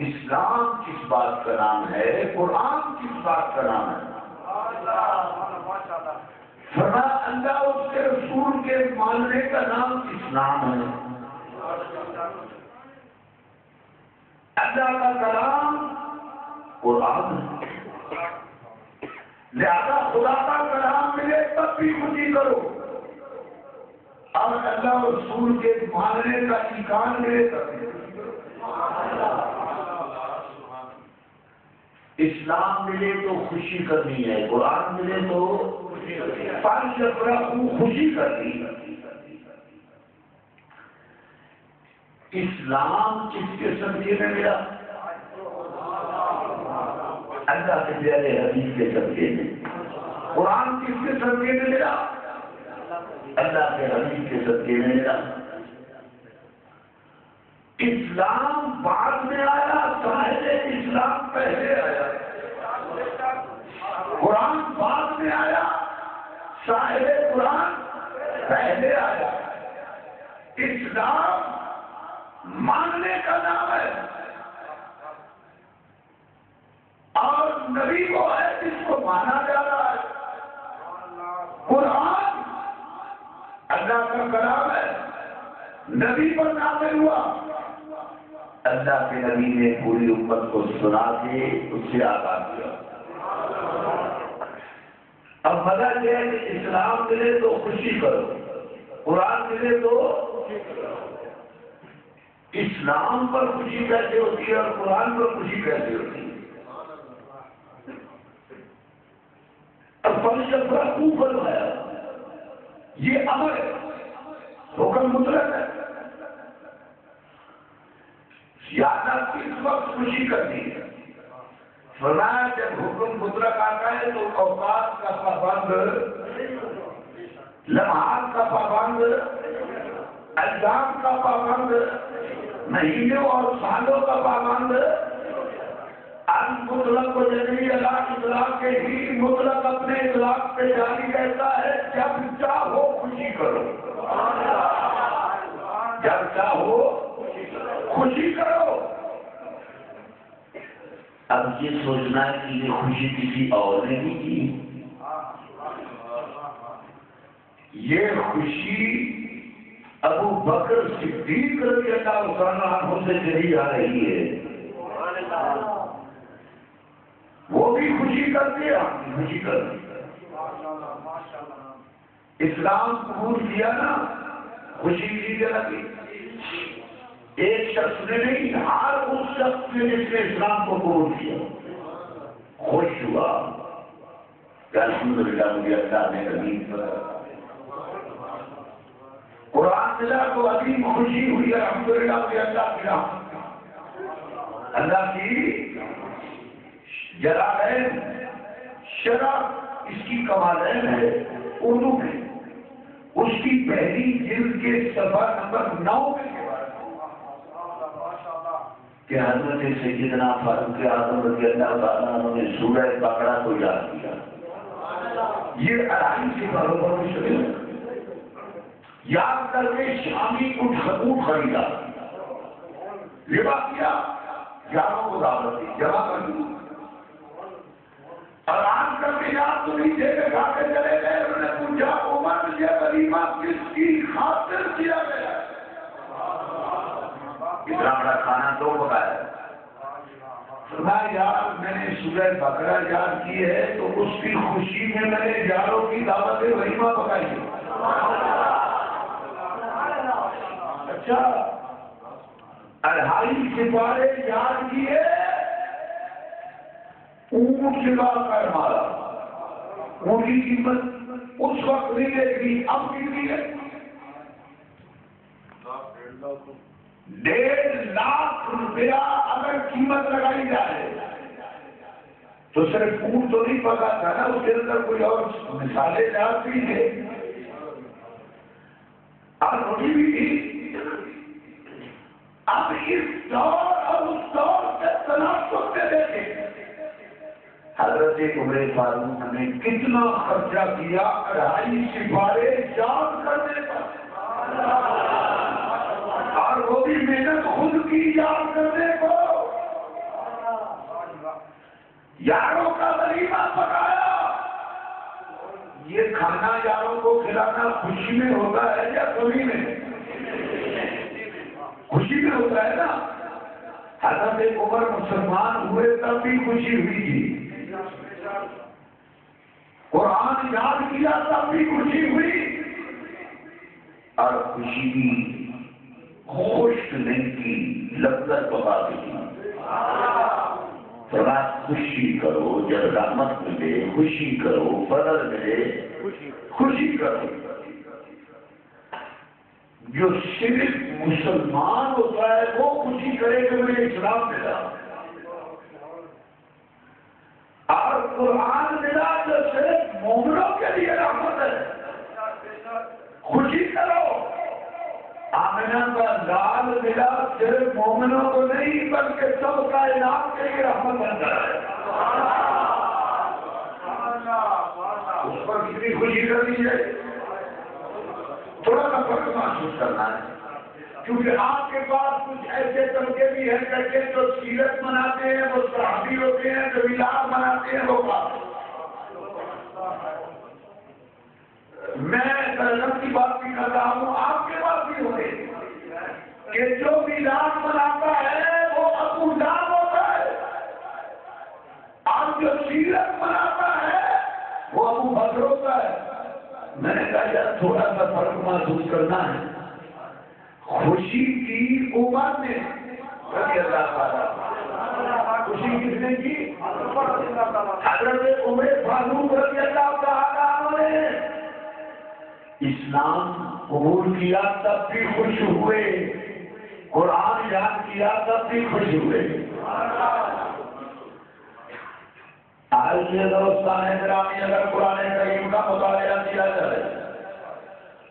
اسلام کس بات کا نام ہے، قرآن کس بات کا نام ہے؟ فرمایا اللہ اس کے رسول کے ماننے کا نام اسلام ہے، اللہ کا کلام قرآن ہے، لہذا خدا کا کلام ملے تب بھی خوشی کرو اور اللہ رسول کے ماننے کا امکان ملے تب بھی خوشی کرو۔ اسلام ملے تو خوشی کرنی ہے، قرآن ملے تو خوشی کرنی ہے۔ اسلام کس کے صدقے میں ملا؟ اللہ کے پیارے حبیب کے صدقے میں۔ قرآن کس کے صدقے میں ملا؟ اللہ کے حبیب کے صدقے میں ملا۔ اسلام بعد میں آیا، صاحب اسلام پہلے آیا۔ قرآن بعد میں آیا، صاحب قرآن پہلے آیا۔ اسلام ماننے کا نام ہے اور نبی وہ ہے جس کو مانا جا رہا ہے۔ قرآن اللہ کا کلام ہے، نبی پر نازل ہوا، اللہ کے نبی نے پوری امت کو سنا کے اس سے آگاہ کیا۔ اب مزہ یہ ہے کہ اسلام ملے تو خوشی کرو، قرآن ملے تو اسلام پر خوشی کیسے ہوتی ہے اور قرآن پر خوشی کیسے ہوتی ہے؟ اب فلسفہ خوب فرمایا یہ امر ہے، حکم مطلق ہے، زیادہ کس وقت خوشی کرتی ہے؟ فرمایا جب حکم مطلق آتا ہے تو اوقات کا پابند، لمحات کا پابند، ایام کا پابند، مہینوں اور سالوں کا پابند، مطلق کو جنری اطلاق کے ہی مطلق اپنے اطلاق پہ جاری رہتا ہے، جب چاہو خوشی کرو، جب چاہو خوشی کرو۔ اب یہ سوچنا ہے کہ یہ خوشی کسی اور نے نہیں کی، یہ خوشی ابو بکر صدیق رضی اللہ عنہ سے چلی آ رہی ہے، وہ بھی خوشی کرتے ہیں، آپ کی خوشی کرتے ہیں۔ اسلام قبول کیا نا، خوشی کی لگی۔ ایک شخص نے نہیں، ہر اس شخص نے جس نے اسلام کو قبول کیا خوش ہوا کہ الحمدللہ مجھے اللہ نے عظیم پر قرآن ملا تو عظیم خوشی ہوئی، الحمدللہ مجھے اللہ کی رحمت، اللہ کی جلالین شرف اس کی کمالین ہے اردو میں، اس کی پہلی جلد کے صفحہ نمبر 9 میں کہ حضرت سیدنا فاروق اعظم رضی اللہ تعالیٰ عنہ نے سورہ بقرہ کو یاد کیا۔ یہ 2.5 سپاروں پر مشتمل ہے۔ یاد کر کے شامی اونٹ خریدا، لباس کیا، یاروں کو دعوت دی، جمع کر دی، اور آج کر کے یاد تو نہیں دے کے کھا کے چلے گئے۔ انہوں نے پوچھا عمر یہ ولیمہ کس کی خاطر کیا گیا؟ اتنا بڑا کھانا تو پکایا۔ فرمایا یار میں نے سورہ بقرہ یاد کی ہے تو اس کی خوشی میں نے یاروں کی دعوت ولیمہ پکائی ہے۔ اچھا 2.5 سپارے یاد کیے، اونٹ چلا کر مارا، اونٹ کی قیمت اس وقت نہیں دیکھی، اب کتنی ہے؟ 1.5 لاکھ روپیہ اگر قیمت لگائی جائے تو صرف اونٹ تو نہیں پکا تھا نا، اس کے اندر کوئی اور مثالیں یاد بھی تھے اور روٹی بھی تھی۔ اب اس دور اور اس دور سے تناسب سے دیکھیں حضرت عمر فاروق نے کتنا خرچہ کیا 2.5 سپارے یاد کرنے پر، اور وہ بھی محنت خود کی یاد کرنے کو۔ یاروں کا ولیمہ پکایا، یہ کھانا یاروں کو کھلانا خوشی میں ہوتا ہے یا غمی میں؟ خوشی میں ہوتا ہے نا۔ حضرت عمر مسلمان ہوئے تب بھی خوشی ہوئی تھی، قرآن یاد کیا تب بھی خوشی ہوئی، اور خوشی بھی خشک نہیں کی، لذت پکا دی۔ فرمایا خوشی کرو جب رحمت ملے، خوشی کرو فضل ملے، خوشی کرو۔ جو صرف مسلمان ہوتا ہے وہ خوشی کرے کہ مجھے اسلام ملا، اور قرآن ملا جو صرف مومنوں کے لیے رحمت ہے، خوشی کرو۔ آمنہ کا لال ملا صرف مومنوں کو نہیں بلکہ سب کائنات کے لیے رحمت بنتا ہے، اس پر کتنی خوشی کرنی ہے۔ تھوڑا سا فرق محسوس کرنا ہے، کیونکہ آپ کے پاس کچھ ایسے طبقے بھی ہیں کہ جو سیرت مناتے ہیں وہ صحابی ہوتے ہیں، جو میلاد مناتے ہیں وہ کافر۔ میں ترغیب کی بات بھی کر رہا ہوں، آپ کے پاس بھی ہوتے کہ جو میلاد مناتا ہے وہ ابو جہل ہوتا ہے، اور جو سیرت مناتا ہے وہ ابو بکر ہوتا ہے۔ میں نے کہا یار تھوڑا سا فرق محسوس کرنا ہے۔ خوشی کی عمر نے رضی اللہ تعالیٰ، خوشی کس نے کی؟ حضرت عمر فاروق رضی اللہ تعالیٰ عنہ نے اسلام قبول کیا تب بھی خوش ہوئے، قرآن یاد کیا تب بھی خوش ہوئے۔ آج یہ دوستان گرامی اگر قرآن کریم کا مطالعہ کیا جائے،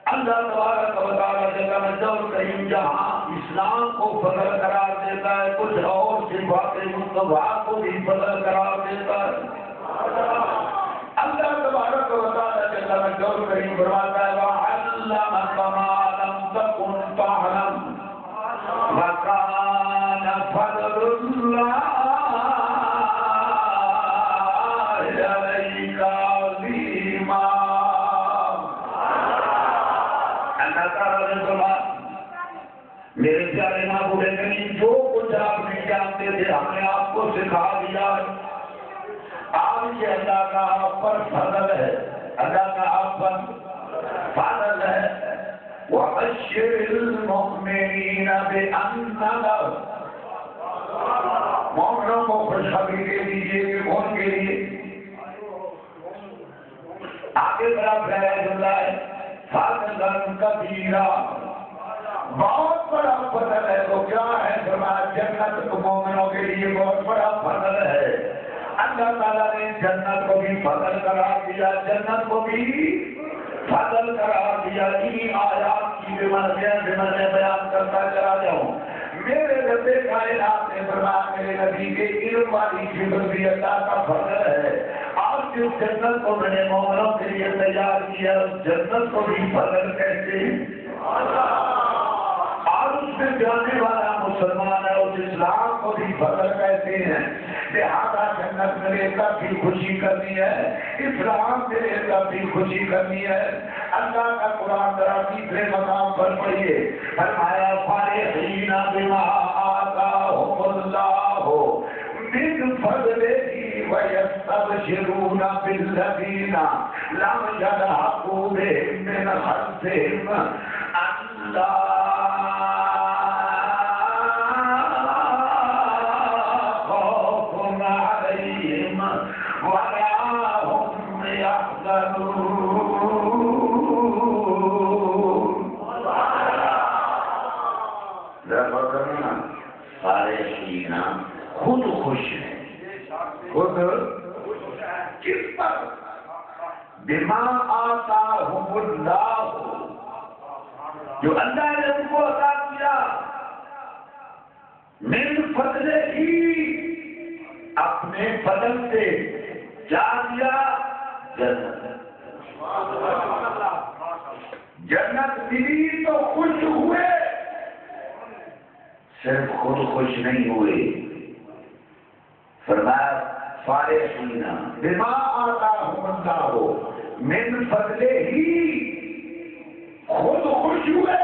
اللہ تبارک و تعالیٰ جل مجدہ کریم جہاں اسلام کو فضل قرار دیتا ہے، کچھ اور صفات مصطفیٰ کو بھی فضل قرار دیتا ہے۔ اللہ تبارک و تعالیٰ جل مجدہ کریم فرماتا ہے وَعَلَّمَكَ مَا لَمْ تَكُنْ تَعْلَمُ وَكَانَ فَضْلُ اللَّهِ عَلَيْكَ عَظِيمًا۔ اللہ تعالیٰ نے فرمایا میرے پیارے محبوب کریم جو کچھ آپ نہیں جانتے تھے ہم نے آپ کو سکھا دیا، آج یہ اللہ کا آپ پر فضل ہے، اللہ کا آپ پر فضل ہے۔ وَبَشِّرِ الْمُؤْمِنِينَ بِأَنَّ لَهُم، مومنوں کو خوشخبری دے دیجیے کہ ان کے لیے آگے طرف ہے فضلاً کبیرا، بہت بڑا فضل ہے۔ تو کیا ہے؟ فرمایا جنت مومنوں کے لیے بہت بڑا فضل ہے۔ اللہ تعالیٰ نے جنت کو بھی فضل قرار دیا، جنت کو بھی فضل قرار دیا۔ انہی آیات کی میں بیان کرتا چلا جاؤں۔ میرے رب کائنات نے فرمایا میرے نبی کے علم والی فکر بھی اللہ کا فضل ہے۔ آج جس جنت کو میں نے مومنوں کے لیے تیار کیا، اس جنت کو بھی فضل کہتے ہیں۔ اور اس میں جانے والا مسلمان ہے، اس اسلام کو بھی فضل کہتے ہیں۔ لہذا جنت میں لے کر بھی خوشی کرنی ہے، اسلام میں لے کر بھی خوشی کرنی ہے۔ اللہ کا قرآن ذرا تیسرے مقام پر پڑھیے، فرمایا فارحین بما آتاہم اللہ من فضلہ ویستبشرون بالذین لم یلحقوا بهم من خلفہم الا خوف علیہم ولا هم یحزنون۔ فارحین خود خوش ہیں، خود کس پر؟ بما آتاہم اللہ، جو اللہ نے ان کو عطا کیا، من فضل ہی، اپنے فضل سے کیا دیا؟ جنت۔ جنت ملی تو خوش ہوئے، صرف خود خوش نہیں ہوئے۔ فرمایا فارحین بما آتاہم اللہ من فضلہ ہی، خود خوش ہوئے،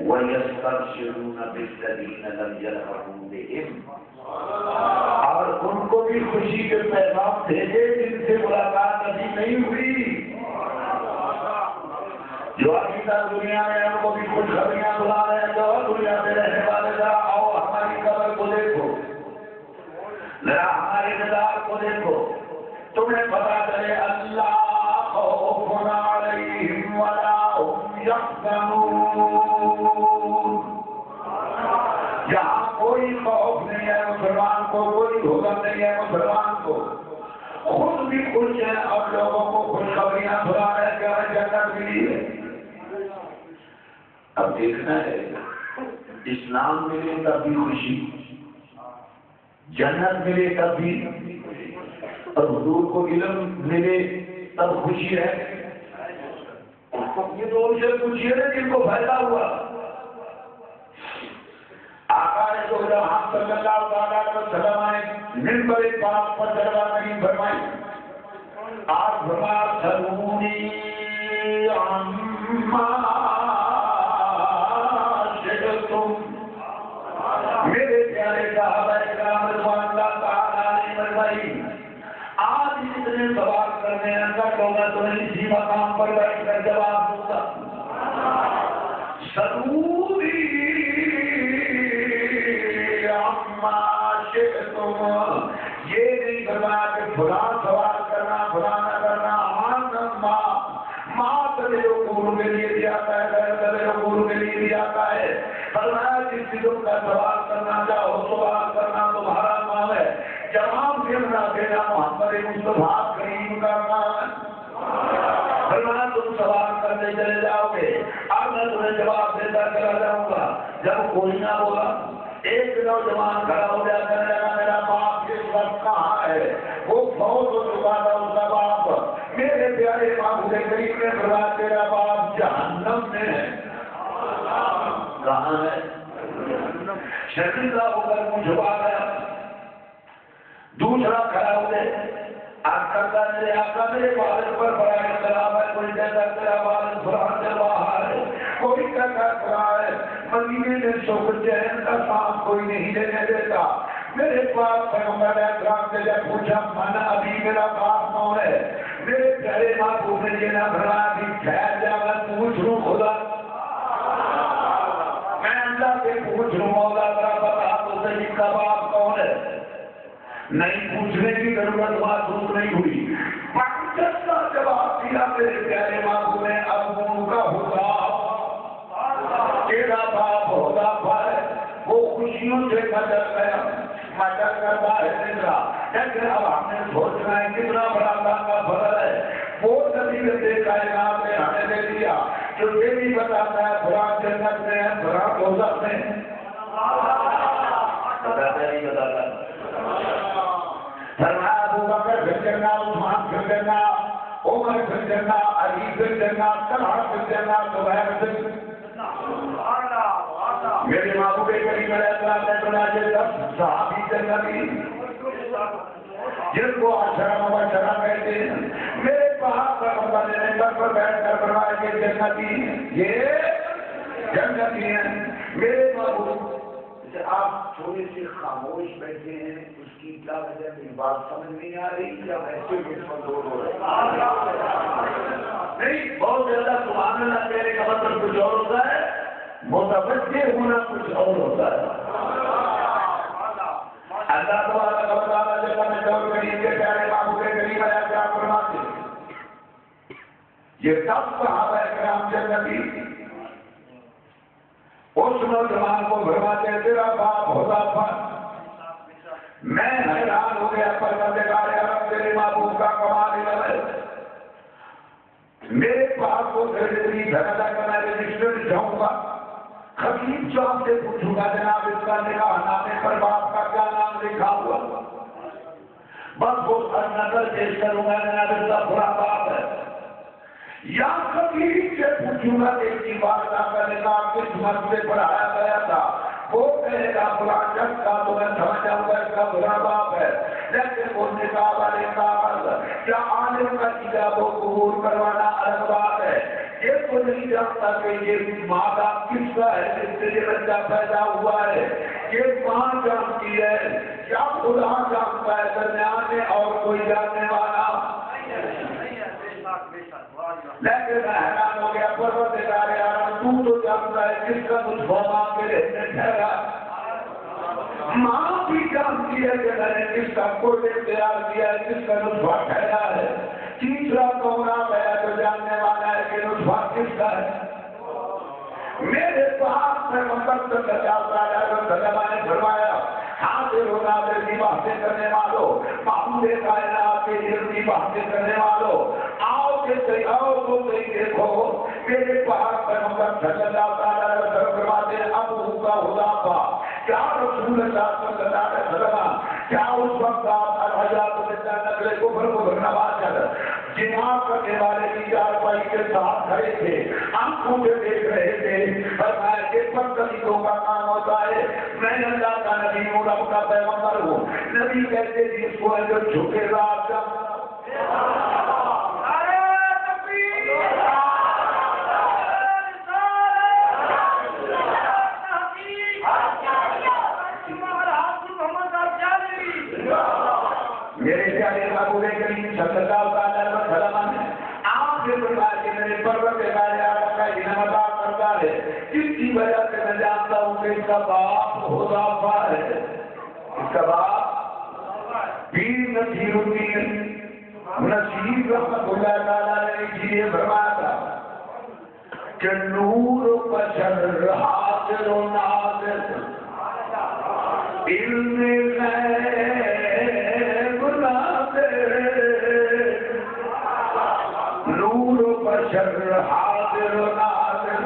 وَيَسْتَبْشِرُونَ بِالَّذِينَ لَمْ يَلْحَقُوا بِهِمْ، اور ان کو بھی خوشی کے پیغام بھیجے جن سے ملاقات ابھی نہیں ہوئی۔ جو ابھی تک دنیا میں ان کو بھی خوشخبریاں سنا رہے ہیں، جو دنیا میں رہنے والے ذرا آؤ ہماری قبر کو دیکھو، ذرا ہمارے مزار کو دیکھو، تمہیں پتا چلے اللہ خوف علیہم ولا هم یحزنون۔ یہاں کوئی خوف نہیں ہے مسلمان کو، کوئی حزن نہیں ہے مسلمان کو، خود بھی خوش ہیں اور لوگوں کو خوشخبریاں سنا رہے ہیں کہ ہمیں جنت ملی ہے۔ اب دیکھنا ہے اسلام ملے تب بھی خوشی، جنت ملے تب بھی، اور حضور کو علم ملے تب خوشی ہے۔ یہ تو ان سے پوچھیے نا جن کو پھیلا ہوا۔ آقا نے تو جہاں صلی اللہ علیہ وسلم آئے منبر پاک پر جلوہ کریم فرمائی، آپ فرما سلونی عما شئتم، میرے پیارے صحابہ کرام رضوان اللہ تعالیٰ علیہ فرمائی آج اتنے سوال کرنے ہیں، کر لو میں تمہیں اسی مقام پر بیٹھ کر جواب دوں گا۔ سلونی عما شئتم، یہ نہیں فرمایا کہ فلاں سوال کرنا فلاں نہ کرنا، ماں تبھی عقول کے لیے بھی آتا ہے، غیر تبھی عقول کے لیے بھی آتا ہے۔ فرمایا جس چیزوں کا سوال کرنا چاہو سوال کرنا تمہارا کام ہے، جواب دینا دینا محمد مصطفیٰ کریم کا کام ہے۔ فرمایا تم سوال کرتے چلے جاؤ گے، اب میں تمہیں جواب دیتا چلا جاؤں گا۔ جب کوئی نہ بولا، ایک نوجوان کھڑا ہو گیا کہنے لگا میرا باپ اس وقت کہاں ہے؟ وہ فوت ہو چکا تھا اس کا باپ۔ میرے پیارے محبوب کریم نے فرمایا تیرا باپ جہنم میں ہے۔ کہاں ہے؟ شرمندہ ہو کر منہ چھپا گیا۔ دوسرا کھڑا ہو گئے، آج کرتا میرے آقا میرے والد پر بڑا اختلاف ہے، کوئی کہتا تیرا والد فلاں سے باہر ہے، کوئی کہتا ہے مدینے میں سکون چین کا سانس کوئی نہیں لینے دیتا۔ میرے پاس پیغمبر اکرم سے جب پوچھا من ابھی میرا باپ کون ہے، میرے پیارے محبوب نے یہ نہ فرمایا کہ ٹھہر جا میں پوچھ لوں خدا، میں اللہ سے پوچھ لوں مولا ذرا بتا تو صحیح کا باپ کون ہے۔ نہیں پوچھنے کی ضرورت محسوس نہیں ہوئی، پانچ کا جواب دیا میرے پیارے محبوب نے ابو کا ہوتا تیرا باپ ہوتا ہے، وہ خوشیوں سے مدد گیا، مدد کرتا ہے نکلا، لیکن اب ہم نے سوچنا ہے کتنا بڑا کا فضل ہے، وہ نبی کائنات نے ہمیں دے دیا جو یہ بھی بتاتا ہے فلاں جنت میں ہے فلاں دوزخ میں، بتاتا نہیں بتاتا، فرمایا ابو بکر پھر جنت، عثمان پھر جنت، عمر پھر جنت، علی پھر جنت، طلحہ پھر جنت، زبیر پھر میرے محبوب کریم علیہ السلام نے فرمایا یہ سب صحابی جنتی جن کو عشرہ مبشرہ کہتے ہیں، میرے پاس پیغمبر نے منبر پر بیٹھ کر فرمایا کہ جنتی یہ جنتی ہیں۔ میرے محبوب آپ تھوڑے سے خاموش بیٹھے ہیں، اس کی کیا وجہ میری بات سمجھ نہیں آ رہی یا ویسے مشغول ہو رہے نہیں؟ بہت زیادہ سبحان اللہ کہنے کا مطلب کچھ اور ہوتا ہے، متوجہ ہونا کچھ اور ہوتا ہے۔ اللہ تبارک و تعالیٰ جل میں دور کریم کے پیارے محبوب کریم علیہ السلام فرماتے ہیں یہ 10 صحابہ کرام جنتی اس نوجوان کو فرماتے ہیں تیرا باپ حذیفہ، میں حیران ہو گیا پروردگار عالم تیرے محبوب کا کمال ہے، میرے پاس وہ دردی دھڑا کر میں رجسٹر جاؤں گا، خطیب صاحب سے پوچھوں گا جناب اس کا نکاح نامے پر باپ کا کیا نام لکھا ہوا، بس وہ نظر پیش کروں گا جناب اس کا برا باپ ہے، یا خطیب سے پوچھوں گا کہ اس کی والدہ کا نکاح کس مسئلے پر آیا گیا تھا، وہ کہے گا برا شخص کا تو میں سمجھ جاؤں گا اس کا برا باپ ہے، لیکن وہ نکاح والے کاغذ یا عالم کا ایجاب و قبول کروانا الگ بات ہے، یہ تو نہیں جانتا کہ یہ ماں باپ کس کا ہے جس سے یہ بچہ پیدا ہوا ہے، یہ ماں جانتی ہے یا خدا جانتا ہے، درمیان میں اور کوئی جاننے والا، لیکن میں حیران ہو گیا پروردگار عالم تو جانتا ہے کس کا نطفہ ماں کے رہنے ٹھہرا، ماں بھی جانتی ہے کہ میں نے کس کا کوٹے تیار کیا ہے کس کا نطفہ ٹھہرا ہے، تیسرا کون آ گیا تو جاننے والا ہے کہ نطفہ کس کا ہے۔ میرے پاس پیغمبر صلی اللہ علیہ وسلم نے فرمایا حاضر و ناظر کی باتیں کرنے والوں، معبود کائنات کے علم کی باتیں کرنے والوں، آؤ تو صحیح دیکھو، میرے پاس پیغمبر صلی اللہ علیہ وسلم فرماتے ہیں ابو کا حذیفہ، کیا رسول اللہ صلی اللہ علیہ وسلم کیا اس وقت آپ الحجاج بن نقل کفر کو نواز کر جہاد کرنے والے کی چارپائی کے ساتھ کھڑے تھے، آنکھوں سے دیکھ رہے تھے، فرمایا کہ بدتمیزوں کا کام ہوتا ہے، میں اللہ کا نبی ہوں، رب کا پیغمبر ہوں، نبی کہتے تھے اس کو ہے جو جھکے گا آپ کا میرے پیارے محبوب کریم صلی اللہ علیہ وسلم نے آپ سے فرمایا کہ میرے پروردگار عالم کا انعام عطا کرتا ہے، جس کی وجہ سے میں جانتا ہوں کہ اس کا باپ حذیفہ ہے، اس کا باپ پیر نصیر الدین نصیر رحمۃ اللہ تعالیٰ نے اس لیے فرمایا تھا کہ نور بشر حاضر و ناظر علم نور بشر حاضر و ناظر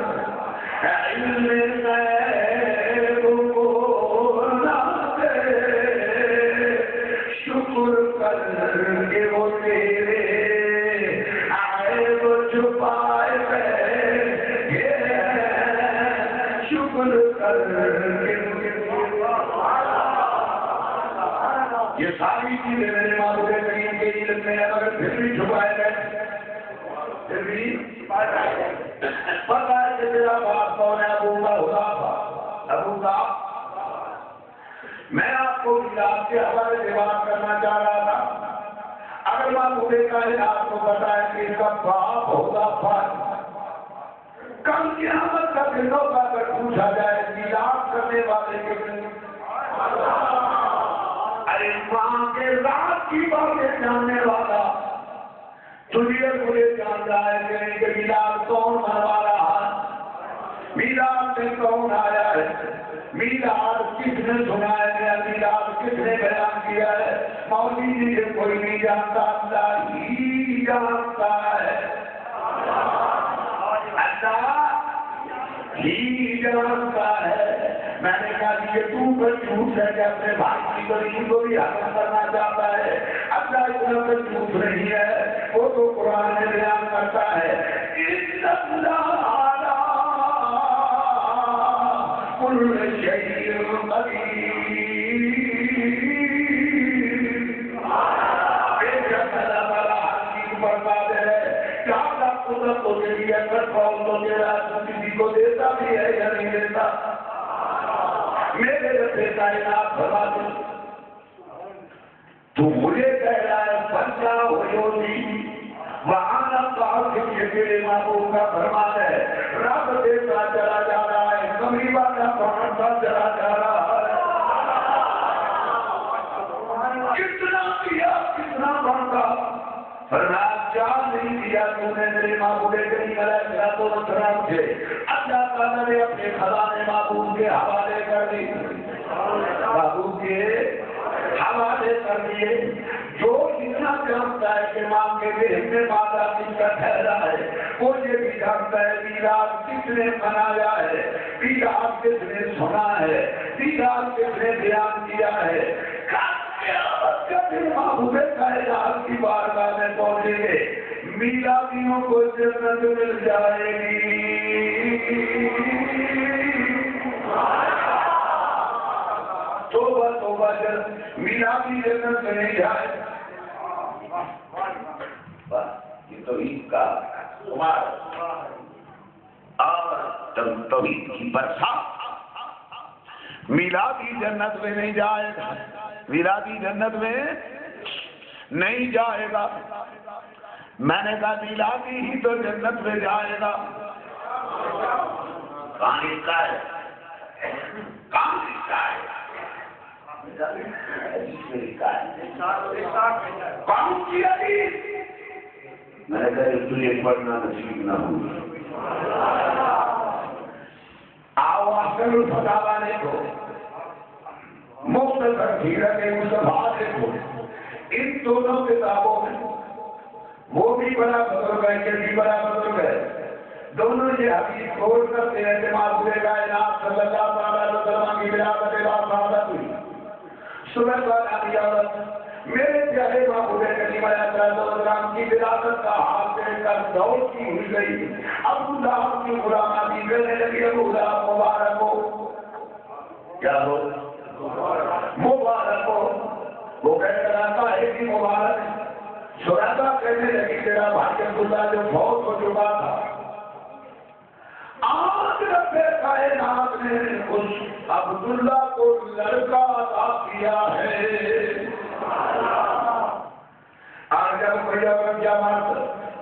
علم غیب کو ناظر شکر کر کے وہ تیرے عیب چھپائے گئے شکر کر کے یہ ساری چیزیں میرے محبوب کریم کے علم میں اگر پھر بھی چھپائے گئے پھر بھی پتہ ہے کہ تیرا باپ کون ہے ابو کا حذیفہ ابو کا میں آپ کو میراث کے حوالے سے بات کرنا چاہ رہا تھا. اگر محبوب کائنات کو پتا ہے کہ اس کا باپ ہوگا فارغ، کل قیامت کا دن ہوگا اگر پوچھا جائے میراث کرنے والے کے ارے ماں کے رات کی باتیں جاننے والا تجھے مجھے جان رہا ہے کہ نہیں کہ میراث کون منوا رہا ہے، میراث میں کون آیا ہے، میراث کس نے سنایا ہے، میراث کس نے بیان کیا ہے. مولوی جی سے کوئی نہیں جانتا، اللہ ہی جانتا ہے، اللہ ہی جانتا ہے. میں نے کہا یہ تو پر جھوٹ ہے کہ اپنے بھائی کی غریبی کو بھی حاصل کرنا چاہتا ہے. اللہ اتنا پر جھوٹ نہیں ہے، وہ تو قرآن میں بیان کرتا ہے ان اللہ علی کل شیء قدیر. بے شک اللہ تعالیٰ ہر چیز پر قادر ہے. کیا قدرت کو دے دیا کر پاؤں تو تیرا کسی کو دیتا بھی ہے یا نہیں دیتا. میرے رب کائنات بھلا دے تو مجھے کہہ رہا ہے بچہ ہو جی وہاں پاس کے میرے محبوب کا فرمان ہے. رب دیتا چلا جا رہا ہے، غریبا کا پکڑتا چلا جا رہا ہے. کتنا دیا کتنا مانگا فرمایا جان نہیں دیا تو نے میرے محبوب کریم علیہ السلام سے اللہ تعالیٰ نے اپنے خزانے محبوب کے حوالے کر دی، محبوب کے حوالے کر دیے. جو اتنا جانتا ہے کہ ماں کے ذہن میں مادہ کس کا ٹھہرا ہے، وہ یہ بھی جانتا ہے میراث کس نے بنایا ہے، میراث کس نے سنا ہے، میراث کس نے بیان کیا ہے. محبوب کائنات کی بارگاہ میں پہنچیں گے، میراثیوں کو جنت مل جائے گی. توبہ توبہ میراثی جنت میں نہیں جائے. یہ تو عید کا اور توحید کی برسات. میراثی جنت میں نہیں جائے گا، میراثی جنت میں نہیں جائے گا. میں نے کہا میراثی ہی تو جنت میں جائے گا. کہاں لکھا ہے، کہاں لکھا ہے، کون سی حدیث؟ میں نے کہا تجھے پڑھنا نصیب نہ ہو. آؤ احسن الفتاوی دیکھو، مختصر سیرت مصطفیٰ دیکھو. ان دونوں کتابوں میں وہ بھی بڑا بزرگ ہے، یہ بھی بڑا بزرگ ہے. دونوں یہ حدیث قول کرتے ہیں کہ محبوب کائنات صلی اللہ علیہ وسلم کی ولادت کے بعد شہادت ہوئی. صبح والی عورت میرے پیارے محبوب کریم علیہ السلام کی ولادت کا حال دیکھ کر دوڑ کی ہوئی گئی. ابو لہب کی غلامی کہنے لگی ابو لہب مبارک ہو. کیا ہو؟ مبارک ہو. وہ کہنے لگا ہے کہ مبارک. شہزادہ کہنے لگی تیرا بھائی عبداللہ جو فوت ہو چکا تھا، آج رب کائنات نے اس عبداللہ کو لڑکا عطا کیا ہے. آج جب کوئی عورت یا مرد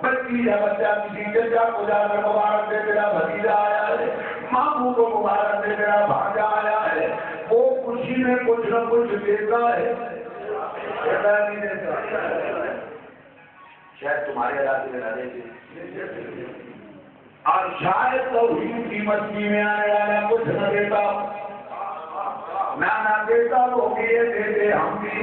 بچی یا بچہ کسی چچا کو جا کر مبارک دے تیرا بھتیجا آیا ہے، ماموں کو مبارک دے تیرا بھانجا آیا ہے، وہ خوشی میں کچھ نہ کچھ دیتا ہے. نہیں دیتا شاید تمہارے علاقے میں نہ دیتے، اور شاید توحید کی مسجد میں آنے والا کچھ نہ دیتا. نہ دیتا وہ بھی دیتے ہم بھی،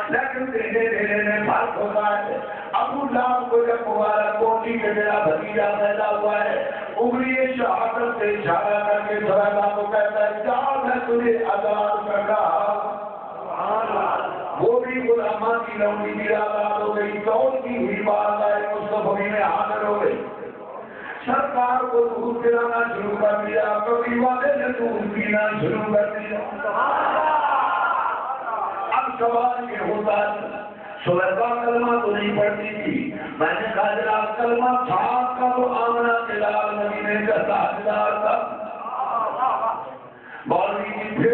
لیکن دینے میں فرق ہوتا ہے. ابو لہب کو جب مبارک کوٹی کے میرا بھتیجا پیدا ہوا ہے، انگلی شہادت سے اشارہ کر کے شہزادہ کو کہتا ہے جا میں تجھے آزاد کر رہا. وہ بھی غلامہ کی لونڈی بھی آزاد ہو گئی. دوڑ کی ہوئی بات آئے مصطفی میں حاضر ہو گئی. سرکار کو دودھ پلانا شروع کر دیا، کبھی والے نے دودھ پینا شروع کر دیا. اب سوال یہ ہوتا ہے صبح کلمہ تو نہیں پڑھتی تھی. میں نے کہا جناب کلمہ چھاپ کا تو آمنہ بلال نبی نے کہا تھا. مولوی جی پھر